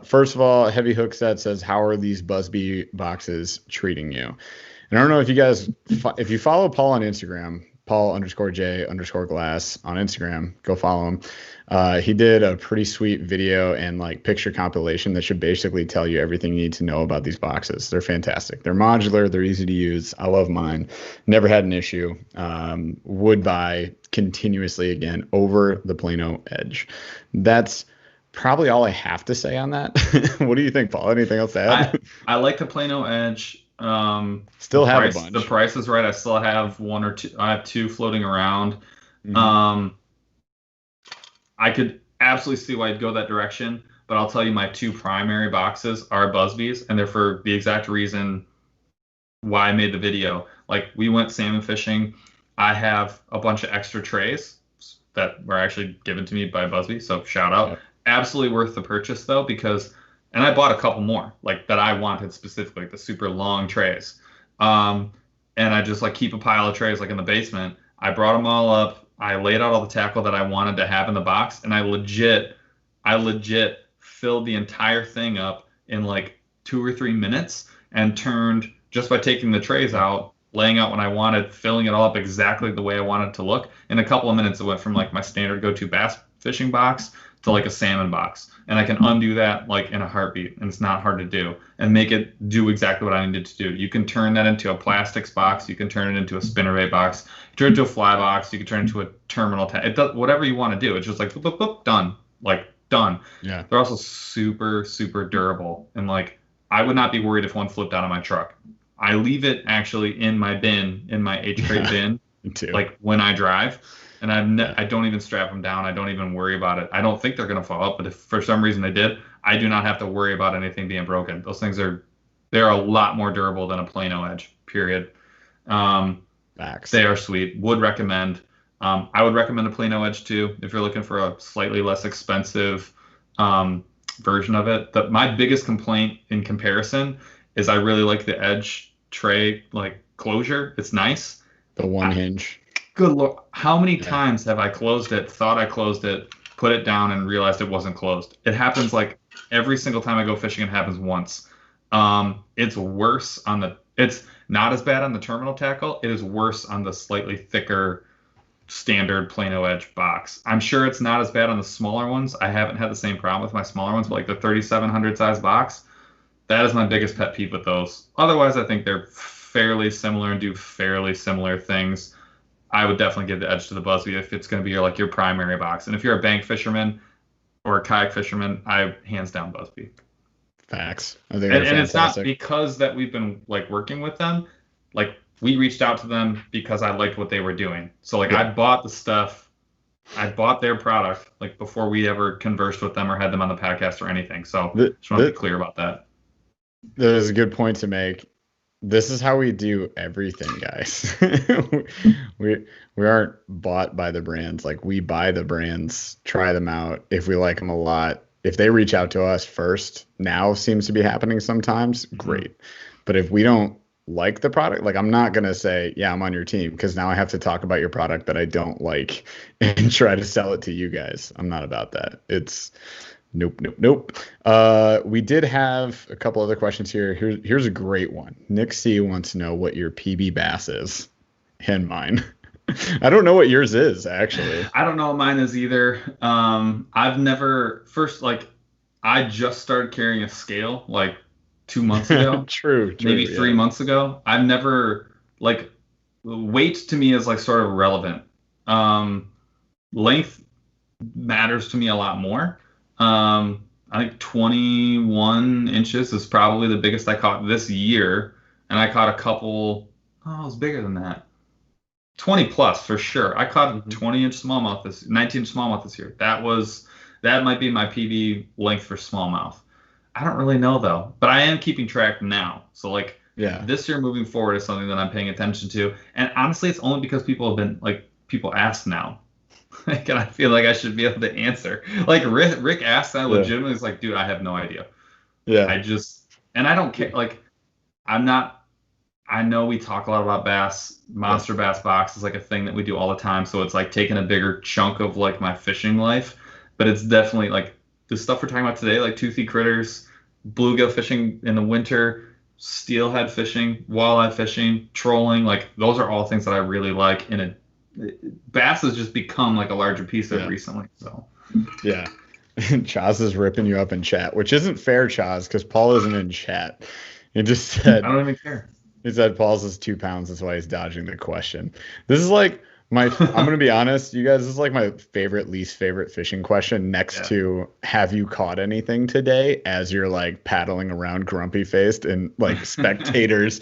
First of all, Heavy Hook Set says, how are these Busby boxes treating you? And I don't know if you guys, if you follow Paul on Instagram, Paul_J_glass on Instagram, go follow him. He did a pretty sweet video and like picture compilation that should basically tell you everything you need to know about these boxes. They're fantastic. They're modular. They're easy to use. I love mine. Never had an issue. Would buy continuously again over the Plano Edge. That's probably all I have to say on that. What do you think, Paul? Anything else to add? I like the Plano Edge. Still have a bunch. The price is right. I still have 1 or 2. I have 2 floating around. I could absolutely see why you'd go that direction, but I'll tell you my 2 primary boxes are Busby's, and they're for the exact reason why I made the video. Like we went salmon fishing. I have a bunch of extra trays that were actually given to me by Busby, so shout out. Yep. Absolutely worth the purchase though, because and I bought a couple more like that I wanted specifically, like the super long trays. And I just like keep a pile of trays like in the basement. I brought them all up. I laid out all the tackle that I wanted to have in the box, and I legit filled the entire thing up in like 2 or 3 minutes and turned, just by taking the trays out, laying out what I wanted, filling it all up exactly the way I wanted it to look. In a couple of minutes, it went from like my standard go-to bass fishing box to like a salmon box. And I can undo that like in a heartbeat, and it's not hard to do, and make it do exactly what I needed to do. You can turn that into a plastics box. You can turn it into a spinnerbait box. You turn it into a fly box. You can turn it into a terminal tag. It does whatever you want to do. It's just like boop, boop, boop, done. Like done. Yeah. They're also super, super durable. And like I would not be worried if one flipped out of my truck. I leave it actually in my bin, in my H-crate bin, like when I drive. And I don't even strap them down. I don't even worry about it. I don't think they're going to fall up, but if for some reason they did, I do not have to worry about anything being broken. Those things they're a lot more durable than a Plano Edge, period. They are sweet. Would recommend. I would recommend a Plano Edge too if you're looking for a slightly less expensive version of it. My biggest complaint in comparison is I really like the Edge tray like closure. It's nice. The one hinge. Good Lord, how many times have I closed it, thought I closed it, put it down, and realized it wasn't closed? It happens like every single time I go fishing. It happens once. It's worse it's not as bad on the terminal tackle. It is worse on the slightly thicker standard Plano Edge box. I'm sure it's not as bad on the smaller ones. I haven't had the same problem with my smaller ones, but like the 3700 size box, that is my biggest pet peeve with those. Otherwise, I think they're fairly similar and do fairly similar things. I would definitely give the Edge to the Busby if it's going to be your primary box. And if you're a bank fisherman or a kayak fisherman, I hands down Busby. Facts. I think and it's not because that we've been like working with them. Like we reached out to them because I liked what they were doing. So like I bought the stuff I bought their product like before we ever conversed with them or had them on the podcast or anything. So just want to be clear about that. That is a good point to make. This is how we do everything, guys. we aren't bought by the brands. Like, we buy the brands, try them out. If we like them a lot, if they reach out to us first, now seems to be happening sometimes, great. But if we don't like the product, like, I'm not going to say, yeah, I'm on your team, because now I have to talk about your product that I don't like and try to sell it to you guys. I'm not about that. It's nope. We did have a couple other questions here. Here's a great one. Nick C wants to know what your PB bass is, and mine. I don't know what yours is, actually. I don't know what mine is either. I've never I just started carrying a scale like 2 months ago. True. Maybe 3 months ago. I've never, like, weight to me is like sort of irrelevant. Length matters to me a lot more. I think 21 inches is probably the biggest I caught this year, and I caught a couple. Oh, it was bigger than that. 20 plus for sure. I caught a 20-inch smallmouth 19-inch smallmouth this year. That might be my PB length for smallmouth. I don't really know though, but I am keeping track now. So like, this year moving forward is something that I'm paying attention to, and honestly, it's only because people ask now. Like, and I feel like I should be able to answer. Like, Rick asked, and I legitimately was like, dude, I have no idea. Yeah. And I don't care. Like, I know we talk a lot about bass. Monster bass box is like a thing that we do all the time. So it's like taking a bigger chunk of like my fishing life. But it's definitely like the stuff we're talking about today, like toothy critters, bluegill fishing in the winter, steelhead fishing, walleye fishing, trolling. Like, those are all things that I really like. And bass has just become like a larger piece of it recently. So yeah. Chaz is ripping you up in chat, which isn't fair, Chaz, because Paul isn't in chat. He just said, I don't even care. He said Paul's is 2 pounds. That's why he's dodging the question. This is like I'm going to be honest, you guys, this is like my least favorite fishing question next to, have you caught anything today? As you're like paddling around grumpy faced and like spectators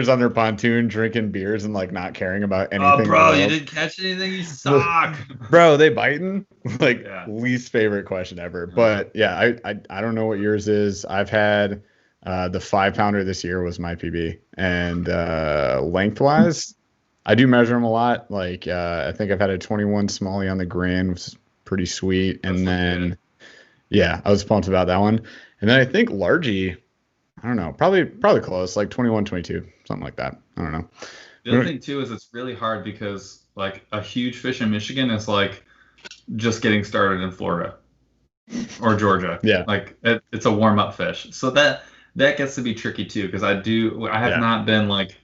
on their pontoon drinking beers and like not caring about anything. Oh, bro, you didn't catch anything? You suck. Bro, they biting? Like, least favorite question ever. But yeah, I don't know what yours is. I've had the 5-pounder this year was my PB, and lengthwise, I do measure them a lot. Like, I think I've had a 21 smallie on the Grand, which is pretty sweet. And then, I was pumped about that one. And then I think largie, I don't know, probably close, like 21, 22, something like that. I don't know. The other thing too is it's really hard because like a huge fish in Michigan is like just getting started in Florida or Georgia. Yeah. Like it's a warm up fish. So that gets to be tricky too, because I have not been like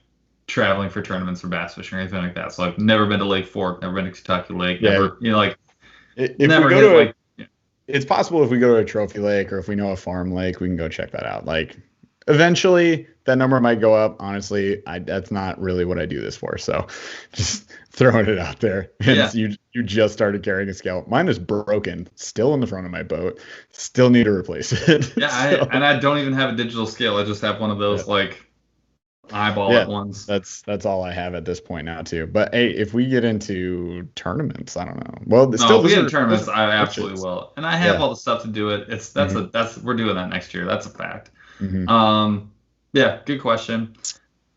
traveling for tournaments or bass fishing or anything like that. So I've never been to Lake Fork, never been to Kentucky Lake, never, like, never hit, it's possible if we go to a trophy lake or if we know a farm lake, we can go check that out. Like, eventually that number might go up. Honestly, that's not really what I do this for. So just throwing it out there. And you just started carrying a scale. Mine is broken, still in the front of my boat. Still need to replace it. Yeah, I don't even have a digital scale. I just have one of those like eyeball at ones. That's all I have at this point now too. But hey, if we get into tournaments, I don't know. Well, if we get into tournaments, I absolutely will. And I have all the stuff to do it. We're doing that next year. That's a fact. Good question.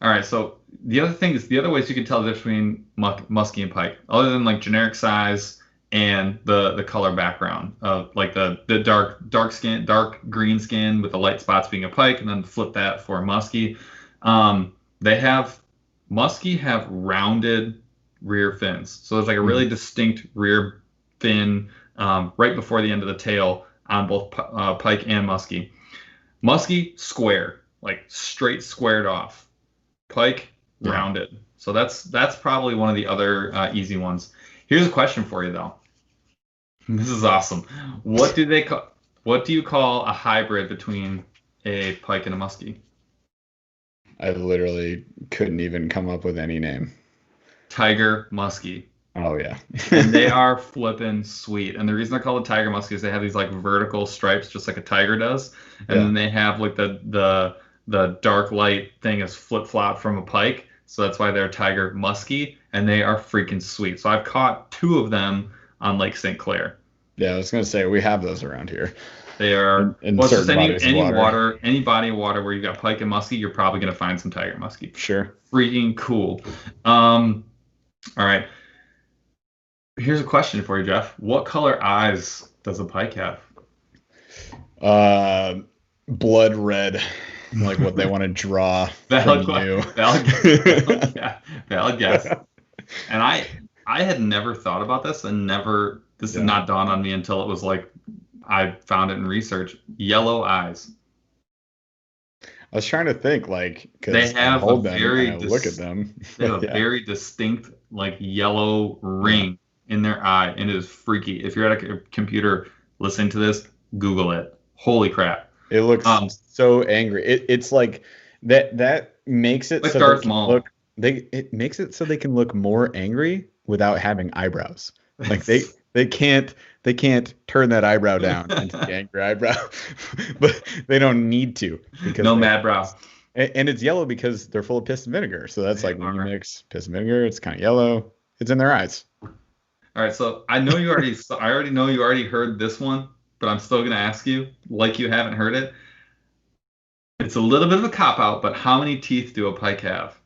All right, so the other ways you can tell the difference between muskie and pike, other than like generic size and the color background of like the dark green skin with the light spots being a pike, and then flip that for a muskie. Muskie have rounded rear fins. So there's like a really distinct rear fin right before the end of the tail on both pike and muskie. Muskie, square, like straight squared off. Pike, rounded. So that's probably one of the other easy ones. Here's a question for you though. This is awesome. What do you call a hybrid between a pike and a muskie? I literally couldn't even come up with any name. Tiger muskie. Oh yeah. And they are flipping sweet. And the reason they're called a tiger muskie is they have these like vertical stripes just like a tiger does. And then they have like the dark light thing is flip flop from a pike. So that's why they're tiger muskie, and they are freaking sweet. So I've caught 2 of them on Lake St. Clair. Yeah, I was gonna say we have those around here. They are in well, just certain bodies of any water. water, any body of water where you've got pike and muskie, you're probably gonna find some tiger muskie. Sure. Freaking cool. All right. Here's a question for you, Jeff. What color eyes does a pike have? Blood red, like what they want to draw Valid from you. Valid guess. And I had never thought about this, and this did not dawn on me until it was like I found it in research. Yellow eyes. I was trying to think, like, because they have hold them and I look at them. They have a very distinct, like, yellow ring in their eye, and it is freaky. If you're at a computer listening to this, Google it. Holy crap! It looks so angry. It's like that makes it like so Darth they can Maul. it makes it so they can look more angry without having eyebrows. Like they can't turn that eyebrow down into the angry eyebrow, but they don't need to because no mad brow. And it's yellow because they're full of piss and vinegar. So that's like when you mix piss and vinegar, it's kind of yellow. It's in their eyes. All right, so I know you already. I already know you already heard this one, but I'm still gonna ask you, like you haven't heard it. It's a little bit of a cop out, but how many teeth do a pike have?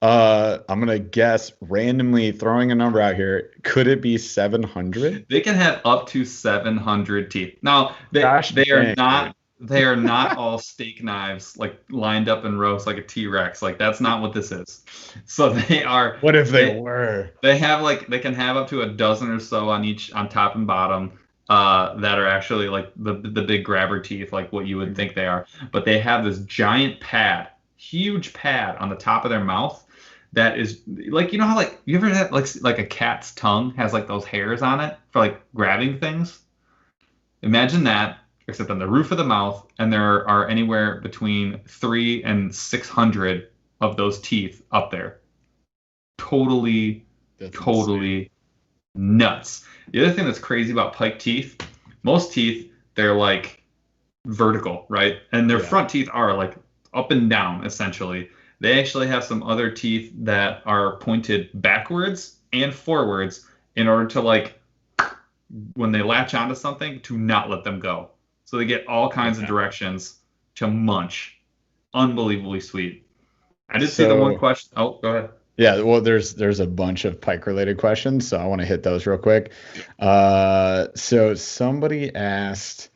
I'm gonna guess randomly throwing a number out here. Could it be 700? They can have up to 700 teeth. Now they are not all steak knives like lined up in rows like a T-Rex. Like that's not what this is. So they are. What if they were? They can have up to a dozen or so on top and bottom. That are actually like the big grabber teeth, like what you would think they are. But they have this giant pad, huge pad on the top of their mouth that is like, you know how like you ever had like a cat's tongue has like those hairs on it for like grabbing things? Imagine that, except on the roof of the mouth, and there are anywhere between 300 and 600 of those teeth up there. Totally nuts. The other thing that's crazy about pike teeth, most teeth, they're like vertical, right? And their front teeth are like up and down, essentially. They actually have some other teeth that are pointed backwards and forwards in order to, like, when they latch onto something, to not let them go. So they get all kinds of directions to munch. Unbelievably sweet. I did see the one question. Oh, go ahead. Yeah, well, there's a bunch of pike-related questions, so I want to hit those real quick. So somebody asked,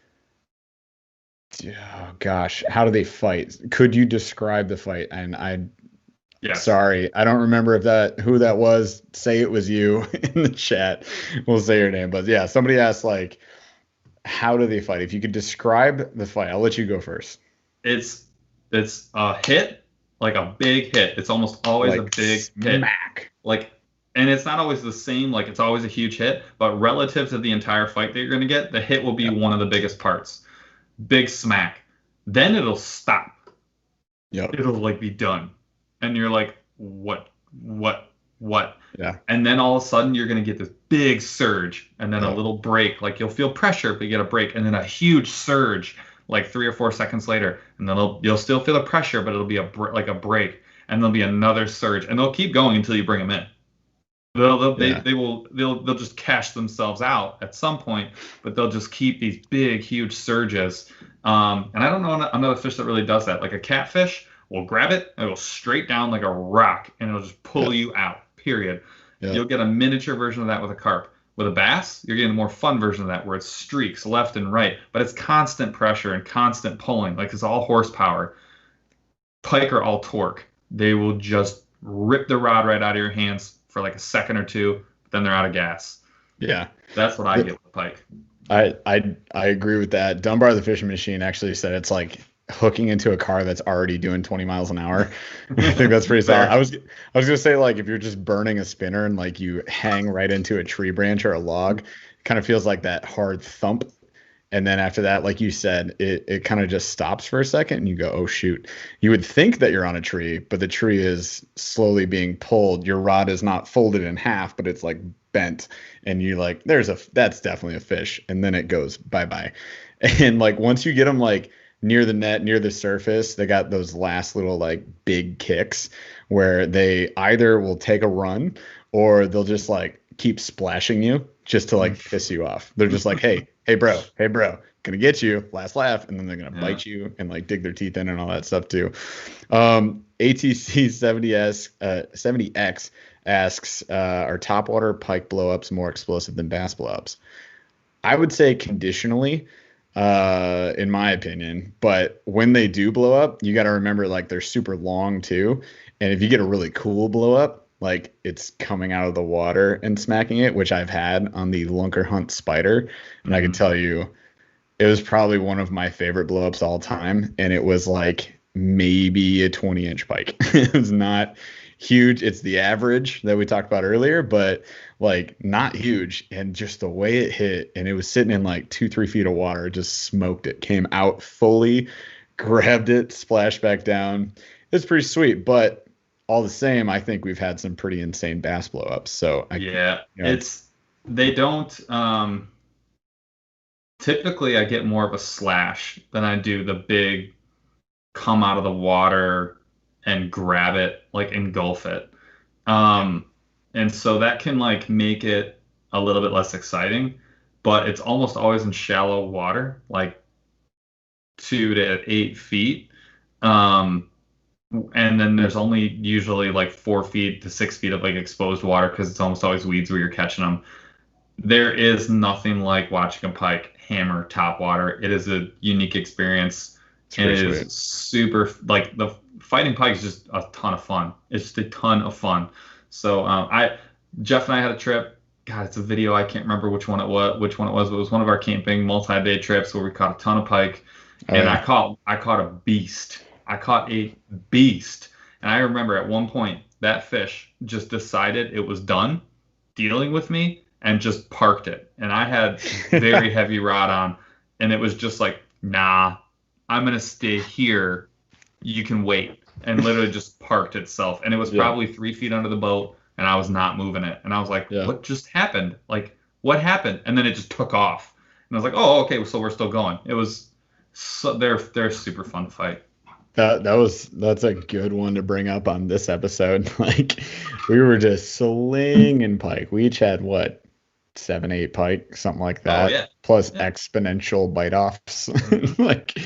oh gosh, how do they fight? Could you describe the fight? And sorry, I don't remember who that was. Say it was you in the chat. We'll say your name, but yeah, somebody asked like, how do they fight? If you could describe the fight, I'll let you go first. It's a hit. Like a big hit. It's almost always like a big smack. Hit. Like, and it's not always the same. Like, it's always a huge hit. But relative to the entire fight that you're going to get, the hit will be one of the biggest parts. Big smack. Then it'll stop. Yep. It'll like be done. And you're like, what? Yeah. And then all of a sudden you're going to get this big surge and then a little break. Like you'll feel pressure, but you get a break. And then a huge surge. Like 3 or 4 seconds later, and then you'll still feel the pressure, but it'll be like a break, and there'll be another surge, and they'll keep going until you bring them in. They'll just cash themselves out at some point, but they'll just keep these big, huge surges. And I don't know another fish that really does that. Like a catfish will grab it and it'll straight down like a rock, and it'll just pull you out. Period. You'll get a miniature version of that with a carp. With a bass, you're getting a more fun version of that where it's streaks left and right, but it's constant pressure and constant pulling. Like it's all horsepower. Pike are all torque. They will just rip the rod right out of your hands for like a second or two, but then they're out of gas. Yeah. That's what I get with pike. I agree with that. Dunbar the Fishing Machine actually said it's like hooking into a car that's already doing 20 miles an hour. I think that's pretty solid. I was gonna say, like, if you're just burning a spinner and like you hang right into a tree branch or a log, it kind of feels like that hard thump, and then after that, like you said, it kind of just stops for a second and you go, oh shoot. You would think that you're on a tree, but the tree is slowly being pulled. Your rod is not folded in half, but it's like bent, and you're like, that's definitely a fish, and then it goes bye-bye. And like once you get them like near the net, near the surface, they got those last little like big kicks where they either will take a run or they'll just like keep splashing you just to like piss you off. They're just like, hey bro, gonna get you, last laugh, and then they're gonna bite you and like dig their teeth in and all that stuff too. ATC 70X asks, are topwater pike blowups more explosive than bass blowups? I would say conditionally, in my opinion, but when they do blow up, you got to remember like they're super long too. And if you get a really cool blow up, like it's coming out of the water and smacking it, which I've had on the Lunker Hunt Spider. And I can tell you, it was probably one of my favorite blowups all time. And it was like maybe a 20-inch pike. It was not huge. It's the average that we talked about earlier, but like not huge. And just the way it hit, and it was sitting in like 2-3 feet of water, it just smoked it, came out fully, grabbed it, splashed back down. It's pretty sweet, but all the same, I think we've had some pretty insane bass blowups. So they don't typically I get more of a slash than I do the big come out of the water and grab it, like engulf it. And so that can like make it a little bit less exciting, but it's almost always in shallow water, like 2 to 8 feet. And then there's only usually like 4 feet to 6 feet of like exposed water because it's almost always weeds where you're catching them. There is nothing like watching a pike hammer topwater. It is a unique experience. It is super, like the fighting pike is just a ton of fun. It's just a ton of fun. So Jeff and I had a trip. God, it's a video. I can't remember which one it was. But it was one of our camping multi-day trips where we caught a ton of pike, and I caught a beast. I caught a beast. And I remember at one point that fish just decided it was done dealing with me and just parked it. And I had very heavy rod on, and it was just like, nah, I'm going to stay here. You can wait. And literally just parked itself. And it was probably 3 feet under the boat, and I was not moving it. And I was like, what just happened? Like, what happened? And then it just took off. And I was like, oh, okay, so we're still going. It was they're super fun to fight. That's a good one to bring up on this episode. Like, we were just slinging pike. We each had what, 7-8 pike, something like that. Plus exponential bite offs. Like,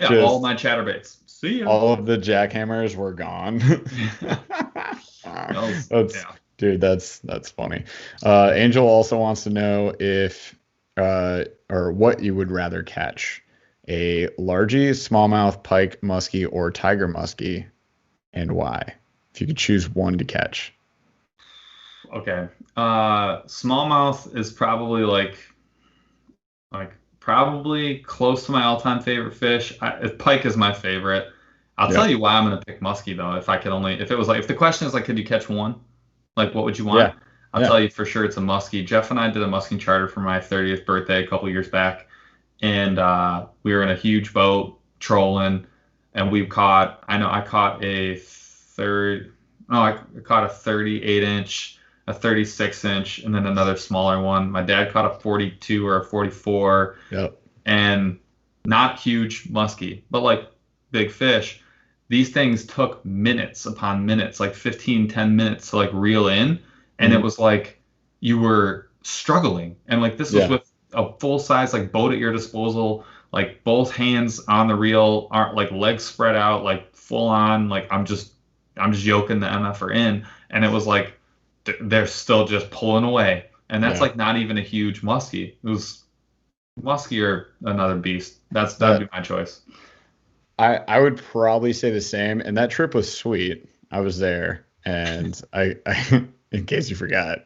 all my chatterbaits. See ya. All of the jackhammers were gone. Dude, that's funny. Angel also wants to know if or what you would rather catch. A largie, smallmouth, pike, muskie, or tiger muskie, and why? If you could choose one to catch. Okay. Smallmouth is probably like probably close to my all-time favorite fish. Pike is my favorite. I'll tell you why I'm gonna pick muskie though. If the question is like, could you catch one? Like, what would you want? I'll tell you for sure it's a muskie. Jeff and I did a muskie charter for my 30th birthday a couple years back. And we were in a huge boat trolling, and I caught a 38-inch, a 36-inch, and then another smaller one. My dad caught a 42 or a 44, and not huge muskie, but like big fish. These things took minutes upon minutes, like 10 minutes to like reel in, and it was like you were struggling, and like this was with a full size like boat at your disposal, like both hands on the reel, aren't like legs spread out, like full on, like I'm just yoking the MFer in, and it was like they're still just pulling away, and that's like not even a huge muskie. It was muskie or another beast. That'd be my choice. I would probably say the same, and that trip was sweet. I was there, and I in case you forgot,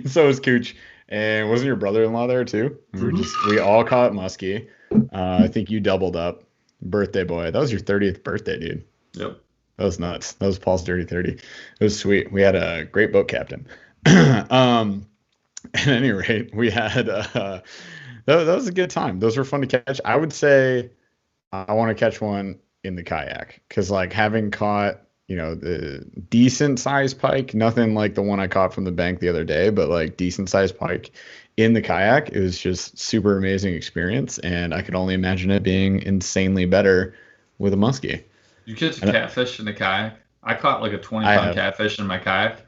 so was Cooch. And wasn't your brother-in-law there too? We all caught muskie. I think you doubled up. Birthday boy. That was your 30th birthday, dude. Yep. That was nuts. That was Paul's Dirty 30. It was sweet. We had a great boat captain. At any rate, we had that was a good time. Those were fun to catch. I would say I want to catch one in the kayak, because like having caught the decent sized pike, nothing like the one I caught from the bank the other day, but like decent sized pike in the kayak, it was just super amazing experience. And I could only imagine it being insanely better with a muskie. You catch a catfish in the kayak? I caught like a 20-pound catfish in my kayak.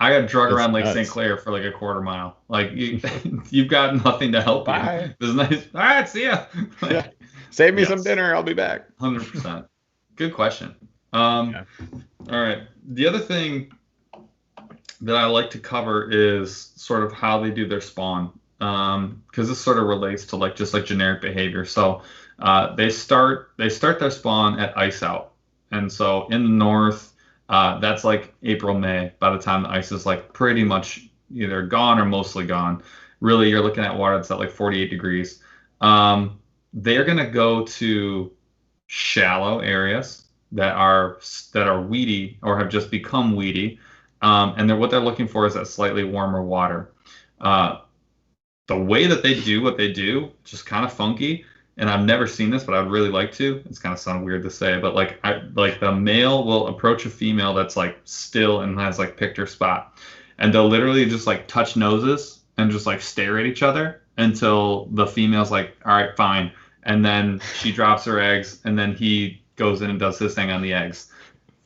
I got drug It's around Lake nuts. St. Clair for like a quarter mile. Like you've got nothing to help you. Bye. It's nice. All right, see ya. Yeah. Save me some Yes. dinner. I'll be back. 100%. Good question. Yeah. All right. The other thing that I like to cover is sort of how they do their spawn, because this sort of relates to like just like generic behavior. So they start their spawn at ice out, and so in the north, that's like April, May. By the time the ice is like pretty much either gone or mostly gone, really you're looking at water that's at like 48 degrees. They're gonna go to shallow areas that are weedy or have just become weedy, and what they're looking for is that slightly warmer water. The way that they do what they do, just kind of funky, and I've never seen this, but I'd really like to. It's kind of sound weird to say, but like the male will approach a female that's like still and has like picked her spot, and they'll literally just like touch noses and just like stare at each other until the female's like, all right, fine, and then she drops her eggs, and then he goes in and does his thing on the eggs.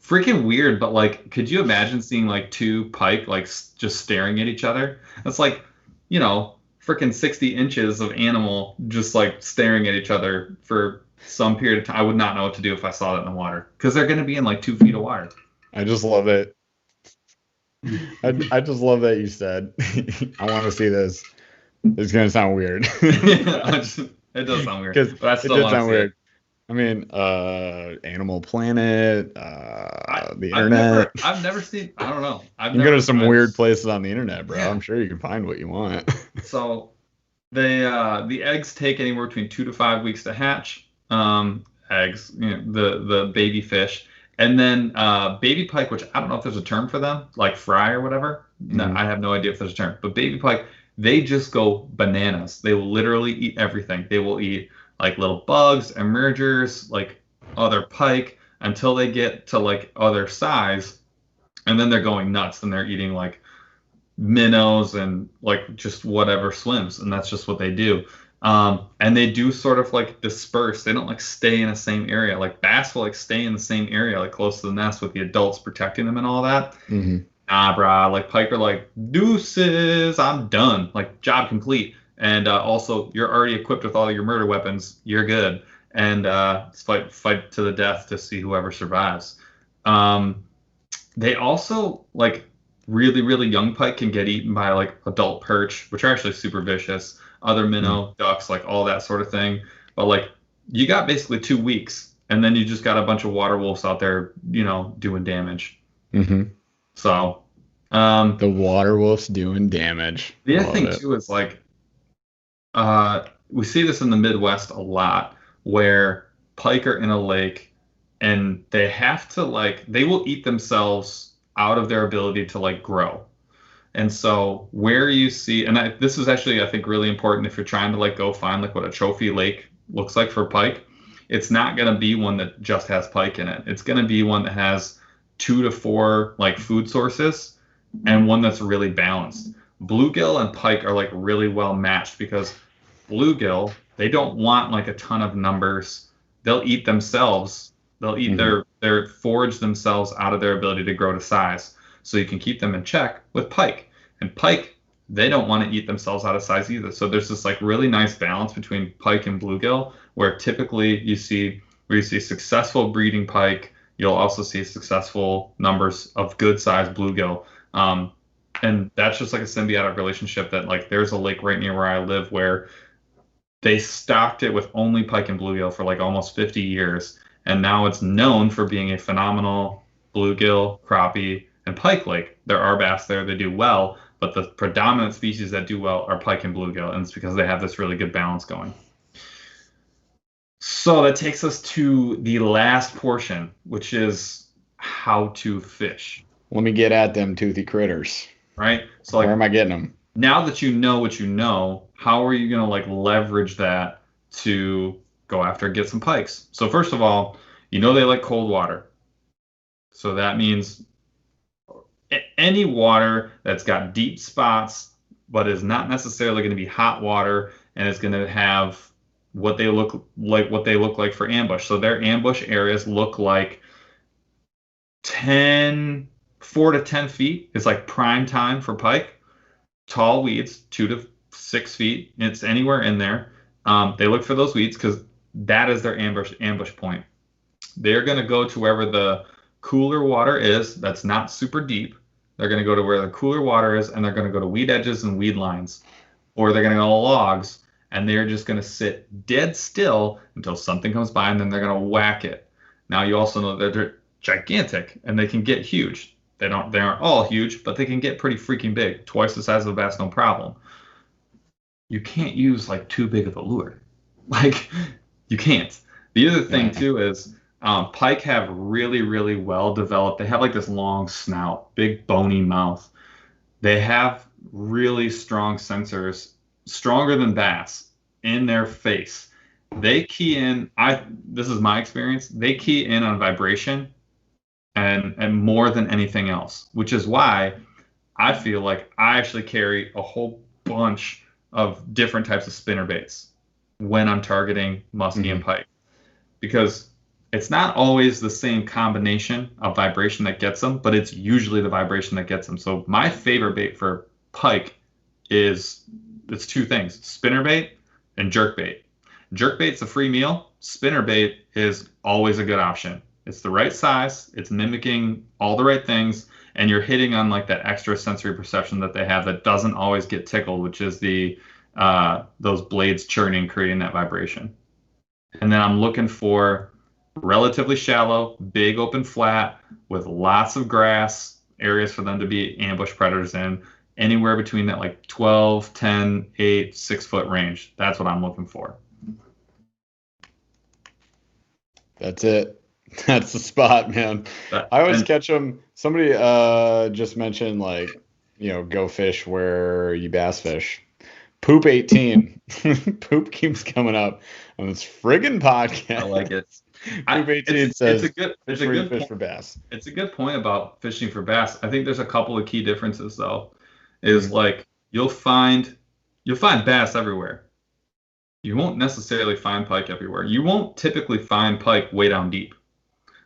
Freaking weird, but like, could you imagine seeing like two pike like just staring at each other? That's like, freaking 60 inches of animal just like staring at each other for some period of time. I would not know what to do if I saw that in the water, because they're going to be in like 2 feet of water. I just love it. I just love that you said, I want to see this. It's going to sound weird. It does sound weird, but I still want to see it. I mean, Animal Planet, the internet. I've never seen. I don't know. You can go to some weird places on the internet, bro. Yeah. I'm sure you can find what you want. So, the eggs take anywhere between 2 to 5 weeks to hatch. Eggs, the baby fish, and then baby pike, which I don't know if there's a term for them, like fry or whatever. Mm-hmm. No, I have no idea if there's a term. But baby pike, they just go bananas. They will literally eat everything. They will eat like little bugs, emergers, like other pike, until they get to like other size, and then they're going nuts and they're eating like minnows and like just whatever swims, and that's just what they do. And they do sort of like disperse. They don't like stay in the same area. Like bass will like stay in the same area, like close to the nest with the adults protecting them and all that. Mm-hmm. Nah, brah. Like pike are like, deuces, I'm done. Like job complete. And also, you're already equipped with all your murder weapons. You're good. And fight to the death to see whoever survives. They also, like, really, really young pike can get eaten by, like, adult perch, which are actually super vicious. Other minnow, ducks, like, all that sort of thing. But, like, you got basically 2 weeks, and then you just got a bunch of water wolves out there, doing damage. Mm-hmm. So. The water wolves doing damage. The other thing, too, is, like, we see this in the Midwest a lot, where pike are in a lake and they have to they will eat themselves out of their ability to like grow. And so where you see, and this is actually, I think, really important if you're trying to like go find like what a trophy lake looks like for pike, it's not going to be one that just has pike in it. It's going to be one that has 2 to 4 like food sources and one that's really balanced. Bluegill and pike are like really well matched, because bluegill, they don't want like a ton of numbers. They'll eat themselves. They'll eat their forage themselves out of their ability to grow to size. So you can keep them in check with pike. And pike, they don't want to eat themselves out of size either. So there's this like really nice balance between pike and bluegill, where typically you see successful breeding pike, you'll also see successful numbers of good sized bluegill. And that's just like a symbiotic relationship that like there's a lake right near where I live where they stocked it with only pike and bluegill for like almost 50 years. And now it's known for being a phenomenal bluegill, crappie, and pike lake. There are bass there that do well, but the predominant species that do well are pike and bluegill. And it's because they have this really good balance going. So that takes us to the last portion, which is how to fish. Let me get at them toothy critters. Right? So like, where am I getting them? Now that you know what you know, how are you going to like leverage that to go after and get some pikes? So first of all, they like cold water. So that means any water that's got deep spots, but is not necessarily going to be hot water, and is going to have what they look like for ambush. So their ambush areas look like 10 4 to 10 feet is like prime time for pike. Tall weeds, 2 to 6 feet. It's anywhere in there. They look for those weeds because that is their ambush point. They're going to go to wherever the cooler water is that's not super deep. They're going to go to where the cooler water is, and they're going to go to weed edges and weed lines. Or they're going to go to logs, and they're just going to sit dead still until something comes by, and then they're going to whack it. Now, you also know that they're gigantic, and they can get huge. They aren't all huge, but they can get pretty freaking big. Twice the size of a bass, no problem. You can't use like too big of a lure. Like, you can't. The other thing too is pike have really, really well developed. They have like this long snout, big bony mouth. They have really strong sensors, stronger than bass, in their face. They key in. This is my experience. They key in on vibration, and more than anything else, which is why I feel like I actually carry a whole bunch of different types of spinner baits when I'm targeting muskie and pike, because it's not always the same combination of vibration that gets them, but it's usually the vibration that gets them. So my favorite bait for pike it's 2 things: spinner bait and jerk bait. Jerk bait's a free meal. Spinner bait is always a good option. It's the right size, it's mimicking all the right things, and you're hitting on like that extra sensory perception that they have that doesn't always get tickled, which is the those blades churning, creating that vibration. And then I'm looking for relatively shallow, big open flat with lots of grass, areas for them to be ambush predators in, anywhere between that like 12, 10, 8, 6 foot range. That's what I'm looking for. That's it. That's the spot, man. I always catch them. Somebody just mentioned, like, go fish where you bass fish. Poop 18. Poop keeps coming up on this friggin' podcast. I like it. Poop 18 says it's a good fish for bass. It's a good point about fishing for bass. I think there's a couple of key differences though. Is like you'll find bass everywhere. You won't necessarily find pike everywhere. You won't typically find pike way down deep.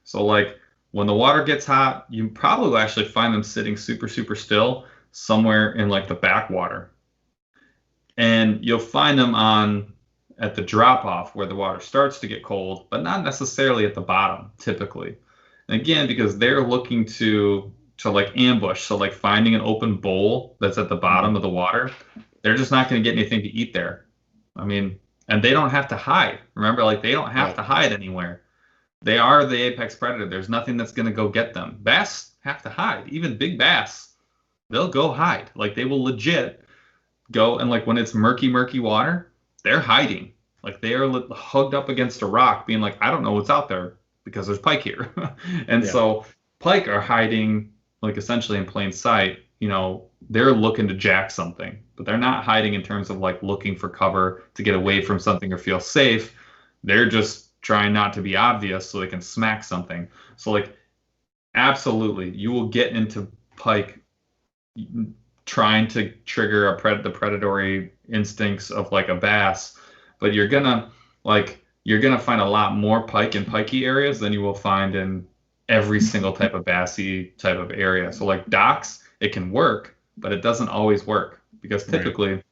So like when the water gets hot, you probably will actually find them sitting super, super still somewhere in like the backwater. And you'll find them at the drop off where the water starts to get cold, but not necessarily at the bottom typically. And again, because they're looking to like ambush. So like finding an open bowl that's at the bottom of the water, they're just not going to get anything to eat there. I mean, and they don't have to hide. Remember, like they don't have to hide anywhere. They are the apex predator. There's nothing that's going to go get them. Bass have to hide. Even big bass, they'll go hide. Like they will legit go, and like when it's murky water, they're hiding. Like they are hugged up against a rock being like, I don't know what's out there because there's pike here. And so pike are hiding like essentially in plain sight. They're looking to jack something, but they're not hiding in terms of like looking for cover to get away from something or feel safe. They're just trying not to be obvious so they can smack something. So like absolutely you will get into pike trying to trigger the predatory instincts of like a bass, but you're gonna find a lot more pike in pikey areas than you will find in every single type of bassy type of area. So like docks, it can work, but it doesn't always work because typically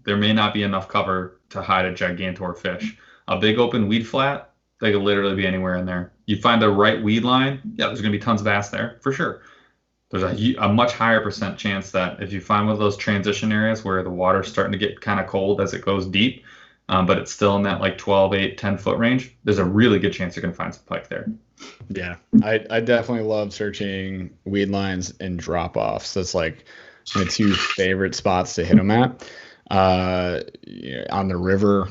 there may not be enough cover to hide a gigantor fish. A big open weed flat, they could literally be anywhere in there. You find the right weed line, there's going to be tons of bass there for sure. There's a much higher % chance that if you find one of those transition areas where the water's starting to get kind of cold as it goes deep, but it's still in that like 12, 8, 10 foot range, there's a really good chance you're going to find some pike there. Yeah, I definitely love searching weed lines and drop-offs. That's like my 2 favorite spots to hit them at. On the river,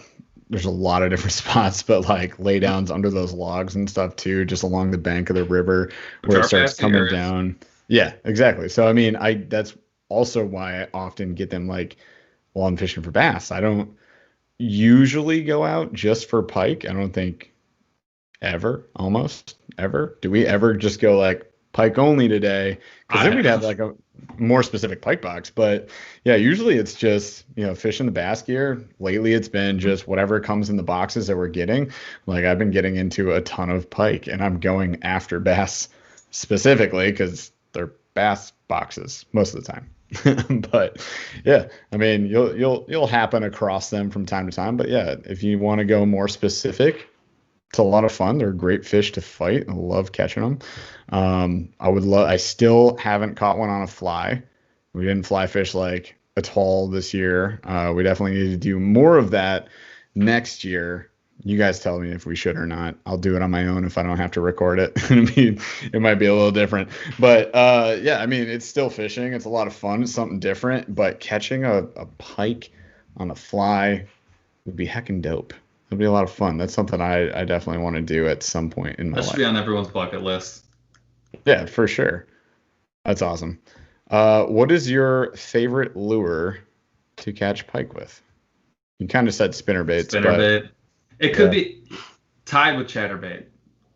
there's a lot of different spots, but like laydowns under those logs and stuff too, just along the bank of the river where it starts coming down. Yeah, exactly. So I mean, that's also why I often get them like while I'm fishing for bass. I don't usually go out just for pike. I don't think almost ever. Do we ever just go like pike only today? Because then we'd have like a more specific pike box. But yeah, usually it's just, fishing the bass gear. Lately it's been just whatever comes in the boxes that we're getting. Like I've been getting into a ton of pike and I'm going after bass specifically because They're bass boxes most of the time. But yeah, I mean, you'll happen across them from time to time. But yeah, if you want to go more specific, it's a lot of fun. They're great fish to fight. I love catching them. I still haven't caught one on a fly. We didn't fly fish like atoll this year. We definitely need to do more of that next year. You guys tell me if we should or not. I'll do it on my own if I don't have to record it. It might be a little different. But yeah, I mean, it's still fishing. It's a lot of fun. It's something different. But catching a pike on a fly would be heckin' dope. It'd be a lot of fun. That's something I definitely want to do at some point in my life. That should be on everyone's bucket list. Yeah, for sure. That's awesome. What is your favorite lure to catch pike with? You kind of said spinnerbaits. Spinnerbait. It could be tied with chatterbait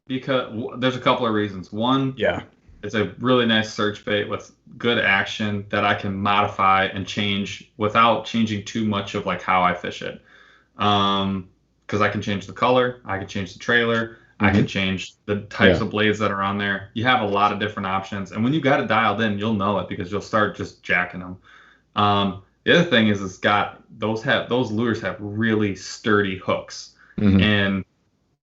because there's a couple of reasons. One, it's a really nice search bait with good action that I can modify and change without changing too much of like how I fish it. Because I can change the color, I can change the trailer, I can change the types of blades that are on there. You have a lot of different options, and when you got it dialed in, you'll know it because you'll start just jacking them. The other thing is those lures have really sturdy hooks, and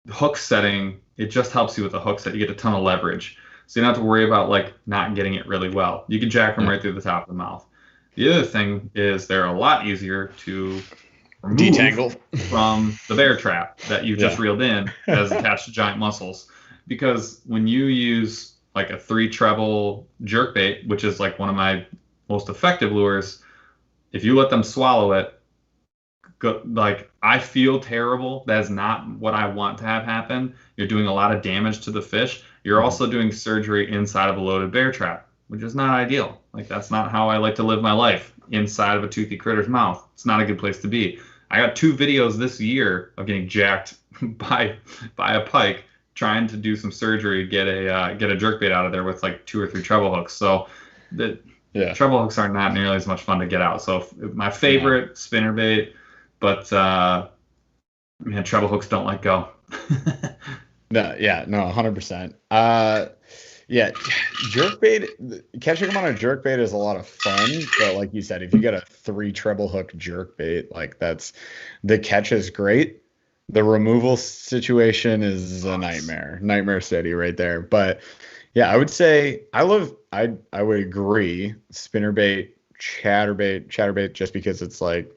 the hook setting, it just helps you with the hook set. You get a ton of leverage, so you don't have to worry about like not getting it really well. You can jack them right through the top of the mouth. The other thing is they're a lot easier to detangle from the bear trap that you just reeled in as attached to giant muscles, because when you use like a 3 treble jerkbait, which is like one of my most effective lures, if you let them swallow it, like I feel terrible. That is not what I want to have happen. You're doing a lot of damage to the fish. You're also doing surgery inside of a loaded bear trap, which is not ideal. Like that's not how I like to live my life, inside of a toothy critter's mouth. It's not a good place to be. I got 2 videos this year of getting jacked by a pike trying to do some surgery, get a jerkbait out of there with like 2 or 3 treble hooks. So the treble hooks are not nearly as much fun to get out. So my favorite spinnerbait, but man, treble hooks don't let go. No, 100%. Yeah, jerkbait, catching them on a jerkbait is a lot of fun, but like you said, if you get a 3 treble hook jerkbait, like the catch is great. The removal situation is a nightmare city right there. But yeah, I would say I would agree spinnerbait, chatterbait, just because it's like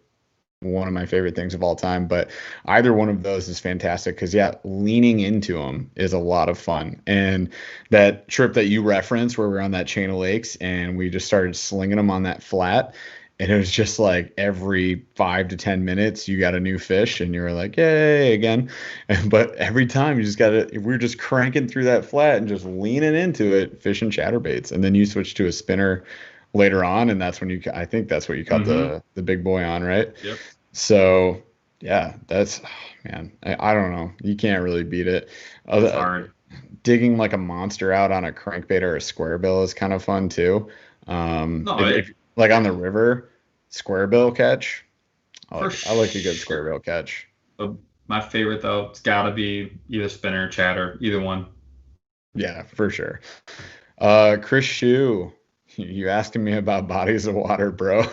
one of my favorite things of all time. But either one of those is fantastic because leaning into them is a lot of fun. And that trip that you referenced where we're on that chain of lakes and we just started slinging them on that flat, and it was just like every 5 to 10 minutes you got a new fish and you were like, yay, again. But every time you just we're just cranking through that flat and just leaning into it, fishing chatterbaits. And then you switch to a spinner later on, and that's when I think that's what you caught the big boy on, right? Yep. So yeah, that's man, I don't know, you can't really beat it. It's hard. Digging like a monster out on a crankbait or a square bill is kind of fun too. Like on the river, square bill catch, I like a good square bill catch. My favorite though, it's gotta be either spinner or chatter, either one. Yeah, for sure. Chris Shue, you asking me about bodies of water, bro?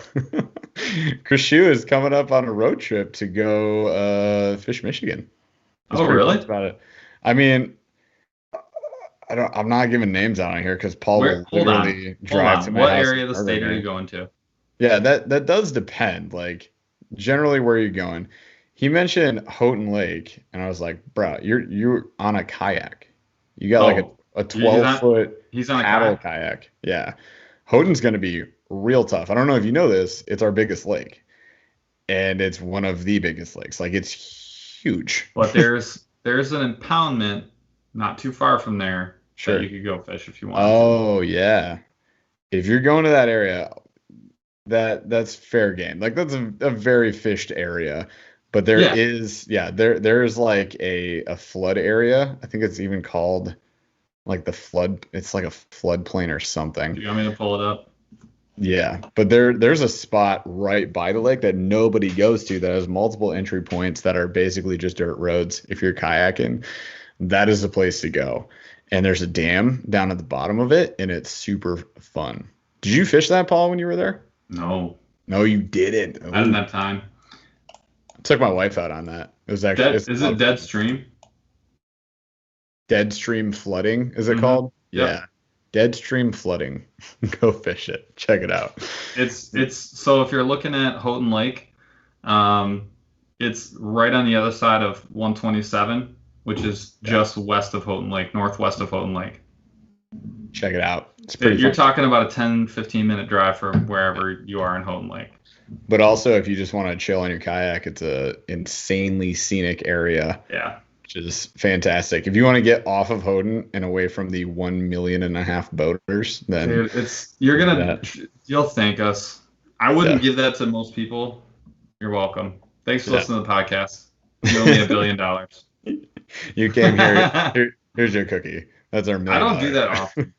Chris Shue is coming up on a road trip to go fish Michigan. Oh, really? About it. I mean, I'm not giving names out on here because Paul will literally drive to my What house. area of the state are you going to? Yeah, that does depend. Like, generally, where are you going? He mentioned Houghton Lake, and I was like, bro, you're on a kayak. You got like a 12-foot paddle kayak. Yeah. Houghton's going to be real tough. I don't know if you know this. It's our biggest lake, and it's one of the biggest lakes. Like, it's huge. But there's an impoundment not too far from there that you could go fish if you want. Oh, yeah. If you're going to that area, that's fair game. Like, that's a very fished area. But there is like a flood area. I think it's even called like the flood. It's like a floodplain or something. Do you want me to pull it up? Yeah, but there's a spot right by the lake that nobody goes to that has multiple entry points that are basically just dirt roads. If you're kayaking, that is the place to go. and there's a dam down at the bottom of it, and it's super fun. Did you fish that, Paul, when you were there? No. No, you didn't. I didn't have time. I took my wife out on that. It was actually Is it dead stream? Dead stream flooding, is it called? Yep. Yeah. Dead stream flooding. Go fish it. Check it out. It's so if you're looking at Houghton Lake, it's right on the other side of 127, which is just west of Houghton Lake, northwest of Houghton Lake. Check it out. It's pretty You're fun. talking about a 10-15 minute drive from wherever you are in Houghton Lake. But also, if you just want to chill on your kayak, it's a insanely scenic area. Yeah. Which is fantastic. If you want to get off of Houghton and away from the 1.5 million boaters, then Dude, you'll thank us. I wouldn't give that to most people. You're welcome. Thanks for listening to the podcast. You owe me $1 billion. You came here. Here's your cookie. That's our $1 million. I don't do that often.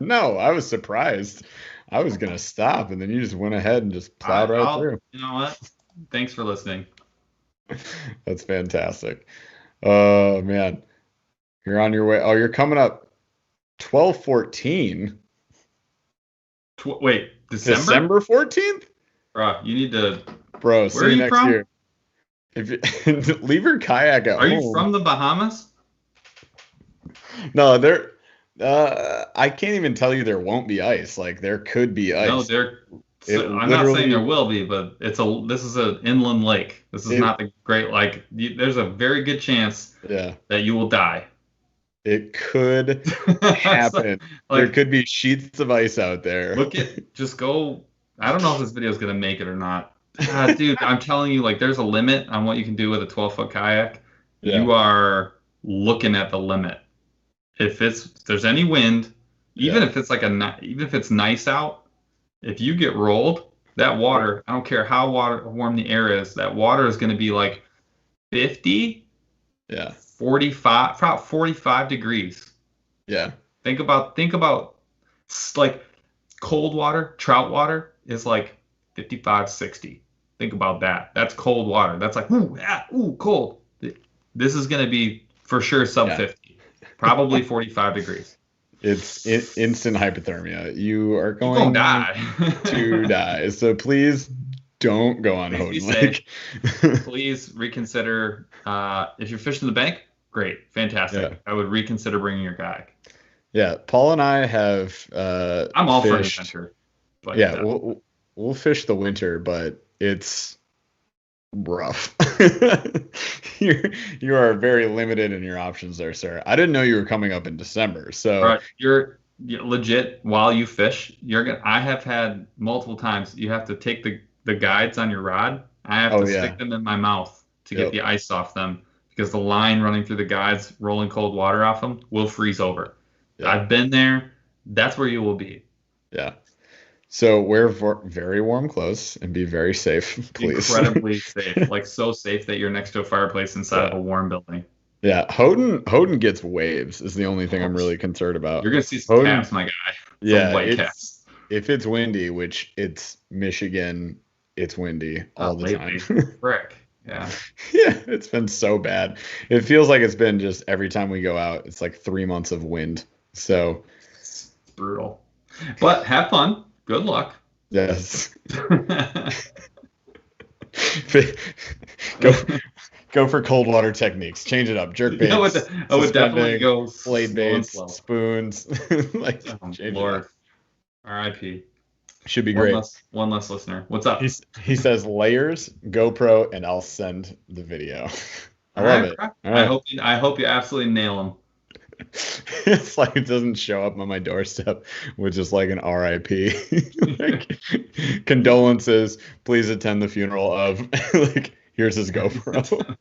No, I was surprised. I was gonna stop, and then you just went ahead and just plowed right through. You know what? Thanks for listening. That's fantastic. Oh man, you're on your way. Oh, you're coming up 12/14. Wait, December 14th? Bro, you need to. Bro, see you next year. If you, leave your kayak at home. Are you from the Bahamas? No, I can't even tell you there won't be ice. Like there could be ice. No, I'm not saying there will be, but this is an inland lake. This is not the great there's a very good chance that you will die. It could happen. There could be sheets of ice out there. Just go. I don't know if this video is gonna make it or not. Dude, I'm telling you, there's a limit on what you can do with a 12-foot kayak. Yeah. You are looking at the limit. If there's any wind, even if it's even if it's nice out, if you get rolled, that water, I don't care how warm the air is, that water is going to be 50, 45, about 45 degrees. Yeah. Think about cold water, trout water is 55, 60. Think about that. That's cold water. That's cold. This is going to be for sure sub 50. Probably 45 degrees. It's instant hypothermia. You are going to die. So please don't go on Houghton Lake. Please reconsider. If you're fishing the bank, great, fantastic. Yeah. I would reconsider bringing your kayak. Yeah, Paul and I have. I'm all for adventure. Yeah, we'll fish the winter, but it's rough. You are very limited in your options there, sir. I didn't know you were coming up in December, so you're legit. While you fish, I have had multiple times. You have to take the guides on your rod. I have to stick them in my mouth to get the ice off them because the line running through the guides, rolling cold water off them, will freeze over. Yeah. I've been there. That's where you will be. Yeah. So wear very warm clothes and be very safe, please. Incredibly safe, so safe that you're next to a fireplace inside of a warm building. Yeah, Houghton gets waves is the only thing I'm really concerned about. You're gonna see some caps, my guy. White caps. If it's windy, which it's Michigan, it's windy all the time. Frick. Yeah. Yeah, it's been so bad. It feels like it's been just every time we go out, it's 3 months of wind. So it's brutal. But have fun. Good luck. Yes. Go for cold water techniques. Change it up. Jerk baits. I would definitely go blade baits, spoons. Lord. R.I.P. Should be great. One less listener. What's up? He says layers, GoPro, and I'll send the video. I love it. Right. I hope you absolutely nail them. It's it doesn't show up on my doorstep with just an RIP. Condolences. Please attend the funeral of here's his GoPro.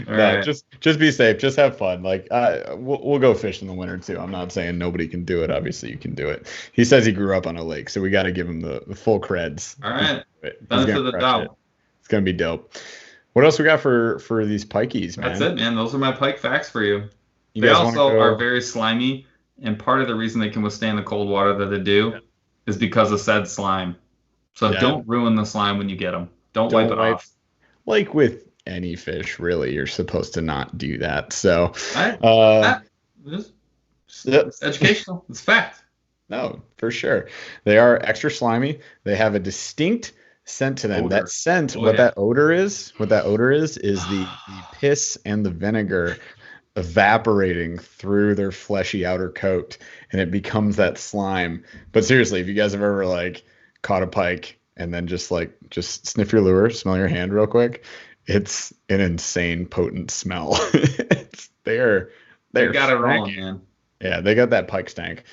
Right. Just be safe. Just have fun. We'll go fish in the winter too. I'm not saying nobody can do it. Obviously you can do it. He says he grew up on a lake, so we got to give him the full creds. All right. Benefit of the doubt. It's gonna be dope. What else we got for these pikeys, man? That's it, man. Those are my pike facts for you. They also are very slimy, and part of the reason they can withstand the cold water that they do is because of said slime. So don't ruin the slime when you get them. Don't wipe it off. Like with any fish, really, you're supposed to not do that. So, It's educational. It's fact. No, for sure. They are extra slimy. They have a distinct scent to them. Odor. That scent, Oh, what yeah. that odor is, the piss and the vinegar evaporating through their fleshy outer coat, and it becomes that slime. But seriously, if you guys have ever like caught a pike and then just sniff your lure, smell your hand real quick, it's an insane potent smell. They got it wrong, stanky. man. Yeah, they got that pike stank.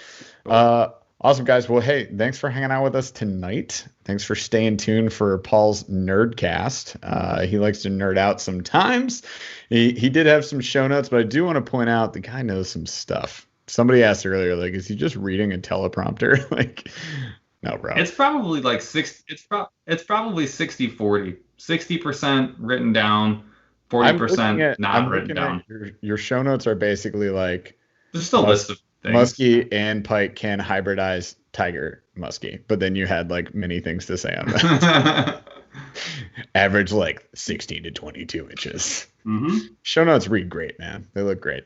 Awesome, guys. Well, hey, thanks for hanging out with us tonight. Thanks for staying tuned for Paul's Nerdcast. He likes to nerd out sometimes. He did have some show notes, but I do want to point out the guy knows some stuff. Somebody asked earlier, like, is he just reading a teleprompter? Like, no, bro. It's probably like it's probably 60-40. 60% written down, 40% not written down. Your show notes are basically like just a list of things. Muskie and Pike can hybridize tiger muskie, but then you had like many things to say on that. Average like 16 to 22 inches. Mm-hmm. Show notes read great, man. They look great.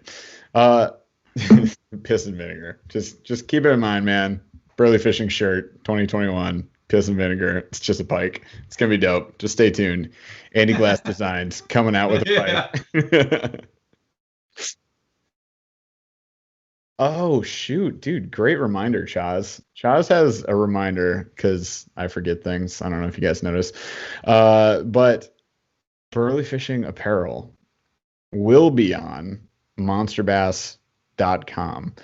Piss and vinegar. Just keep it in mind, man. Burly fishing shirt 2021. Piss and vinegar. It's just a pike. It's gonna be dope. Just stay tuned. Andy Glass Designs coming out with a pike. Oh shoot, dude! Great reminder, Chaz. Chaz has a reminder because I forget things. I don't know if you guys noticed, but Burly Fishing apparel will be on monsterbass.com,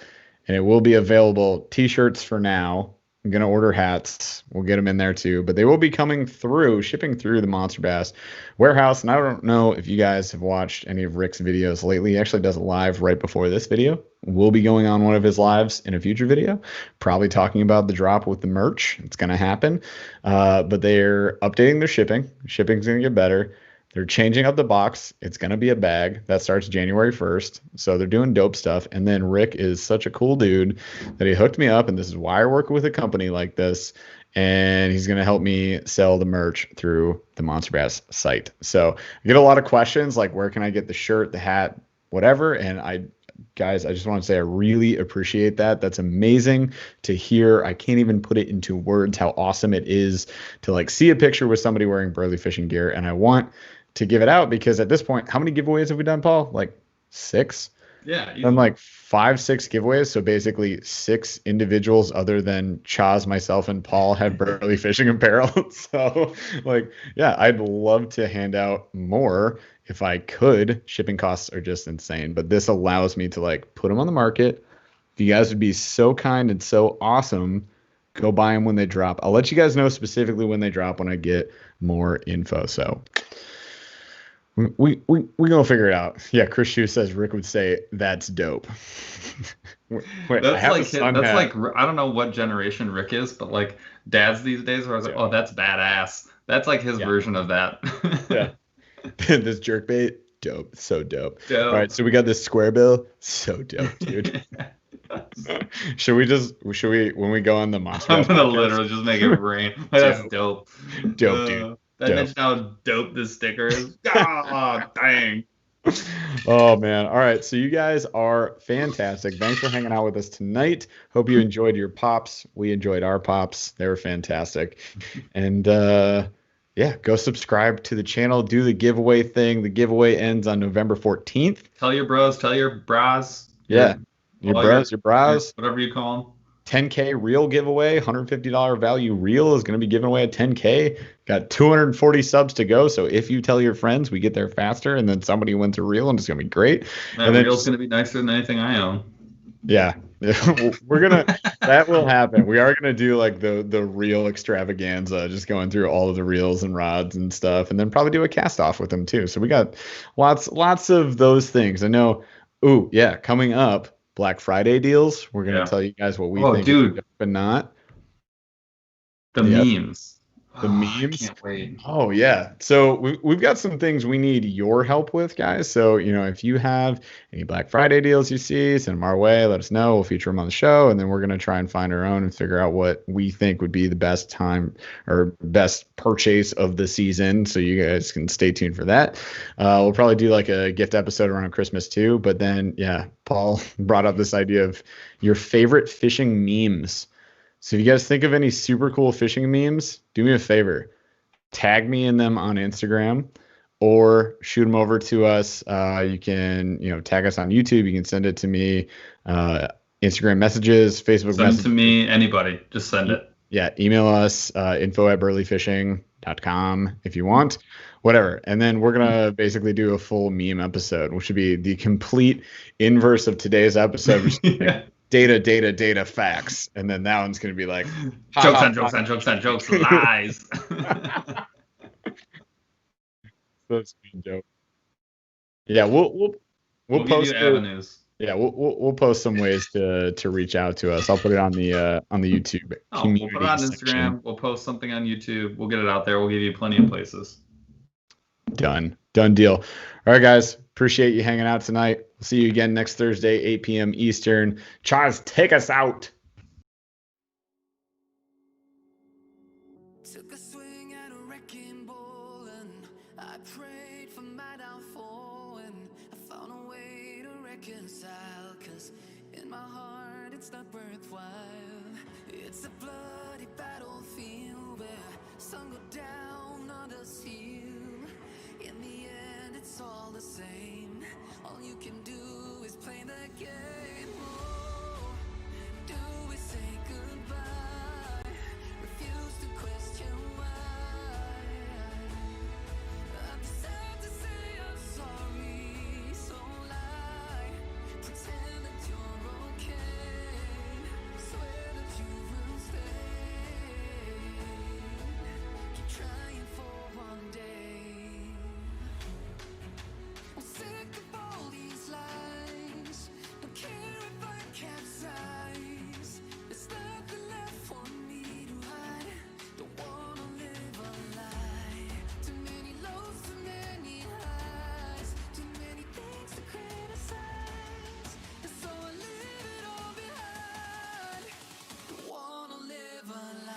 and it will be available. T-shirts for now. I'm gonna order hats. We'll get them in there too, but they will be shipping through the Monster Bass warehouse. And I don't know if you guys have watched any of Rick's videos lately. He actually does a live right before this video. We'll be going on one of his lives in a future video, probably talking about the drop with the merch. It's gonna happen, but they're updating their shipping. Shipping's gonna get better. They're changing up the box. It's going to be a bag. That starts January 1st. So they're doing dope stuff. And then Rick is such a cool dude that he hooked me up. And this is why I work with a company like this. And he's going to help me sell the merch through the Monster Bass site. So I get a lot of questions like, where can I get the shirt, the hat, whatever. And guys, I just want to say I really appreciate that. That's amazing to hear. I can't even put it into words how awesome it is to like see a picture with somebody wearing Burly fishing gear. And I want to give it out because at this point, how many giveaways have we done, Paul? Like 6? Yeah. Done like 5-6 giveaways. So basically 6 individuals other than Chaz, myself, and Paul have Burly fishing apparel. So like, yeah, I'd love to hand out more if I could. Shipping costs are just insane, but this allows me to like put them on the market. If you guys would be so kind and so awesome, go buy them when they drop. I'll let you guys know specifically when they drop when I get more info. So we're gonna figure it out. Yeah, Chris Shue says Rick would say that's dope. Wait, that's like I don't know what generation Rick is, but like dads these days where I was like, oh, that's badass. That's like his version of that. Yeah. This jerkbait, dope. So dope. All right, so we got this square bill. So dope, dude. Should we when we go on the monster? I'm gonna literally just make it rain. That's dope. Dope, dude. That mentioned how dope this sticker is. Oh, dang. Oh, man. All right. So you guys are fantastic. Thanks for hanging out with us tonight. Hope you enjoyed your pops. We enjoyed our pops. They were fantastic. And yeah, go subscribe to the channel. Do the giveaway thing. The giveaway ends on November 14th. Tell your bros. Tell your bras. Yeah. Your bras. Whatever you call them. 10K reel giveaway, $150 value reel is going to be given away at 10K. Got 240 subs to go. So if you tell your friends, we get there faster, and then somebody wins a reel, and it's going to be great. That reel's going to be nicer than anything I own. Yeah. That will happen. We are going to do like the reel extravaganza, just going through all of the reels and rods and stuff, and then probably do a cast off with them too. So we got lots of those things. I know. Ooh, yeah. Coming up, Black Friday deals. We're going to tell you guys what we think, dude, but not. The memes. The memes. I can't wait. Oh yeah. So we've got some things we need your help with, guys. So, if you have any Black Friday deals you see, send them our way. Let us know. We'll feature them on the show, and then we're gonna try and find our own and figure out what we think would be the best time or best purchase of the season. So you guys can stay tuned for that. We'll probably do like a gift episode around Christmas too. But then, yeah, Paul brought up this idea of your favorite fishing memes. So if you guys think of any super cool fishing memes, do me a favor. Tag me in them on Instagram or shoot them over to us. You can, tag us on YouTube. You can send it to me, Instagram messages, Facebook Send messages. it to me, anybody. Just send it. Yeah, email us, info@burlyfishing.com if you want, whatever. And then we're going to basically do a full meme episode, which would be the complete inverse of today's episode, which is like data, facts. And then that one's going to be like, jokes on jokes, lies. That's a good joke. Yeah, we'll give post you avenues. Yeah, we'll post some ways to reach out to us. I'll put it on the YouTube community. We'll put it on Instagram. Section. We'll post something on YouTube. We'll get it out there. We'll give you plenty of places. Done deal. All right, guys. Appreciate you hanging out tonight. We'll see you again next Thursday, 8 p.m. Eastern. Charles, take us out. Took a swing at a wrecking ball and I prayed for my downfall and I found a way to reconcile, 'cause in my heart it's not worthwhile. It's a bloody battlefield where some go down, others heal. In the end it's all the same. All you can do is play the game. Oh, do we say goodbye? Refuse to question why. I'm sad to say I'm sorry, so lie. Pretend that you're okay. Swear that you will stay. Keep trying for one day. I'm sick of all these lies. Don't care if I capsize. There's nothing left for me to hide. Don't wanna live a lie. Too many lows, too many highs. Too many things to criticize. And so I leave it all behind. Don't wanna live a lie.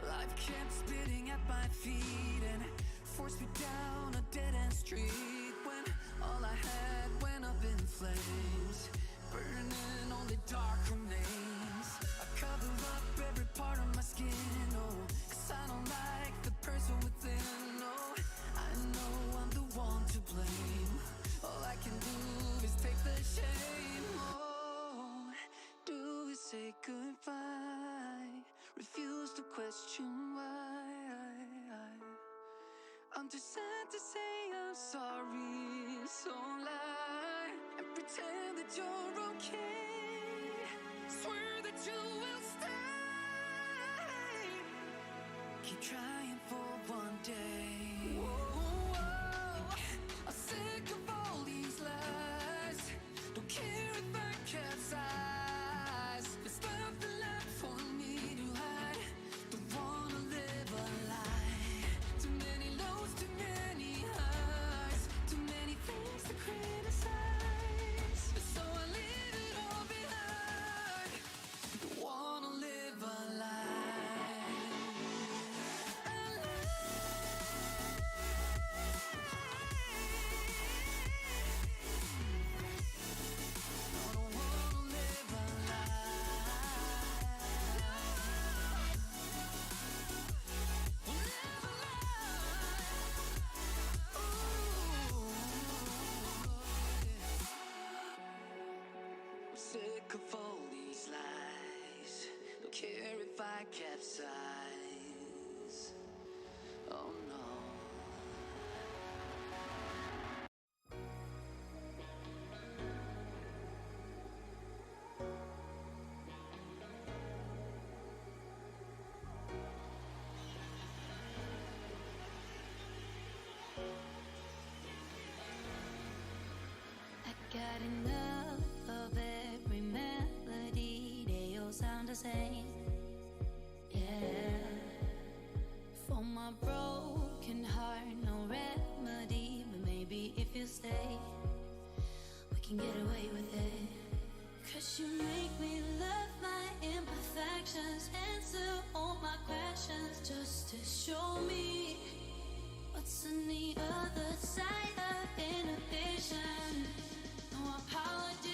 Life kept spitting at my feet and forced me down a dead-end street when all I had went up in flames, burning only dark remains. I cover up every part of my skin, oh, 'cause I don't like the person within, oh. I know I'm the one to blame. All I can do is take the shame, oh. Do we say goodbye? Refuse to question why. I'm too sad to say I'm sorry, so lie and pretend that you're okay. Swear that you will stay. Keep trying for one day. Whoa, I'm sick of all these lies. Don't care if I capsize. There's nothing left for me to hide. Don't wanna live a lie. Too many lows, too many highs. Too many things to criticize. So I leave it all behind. Don't wanna live a lie. Sick of all these lies. Don't care if I capsize. Oh no. got enough of every melody, they all sound the same. Yeah. For my broken heart, no remedy, but maybe if you stay, we can get away with it. 'Cause you make me love my imperfections, answer all my questions, just to show me what's on the other side of inhibition. No apology.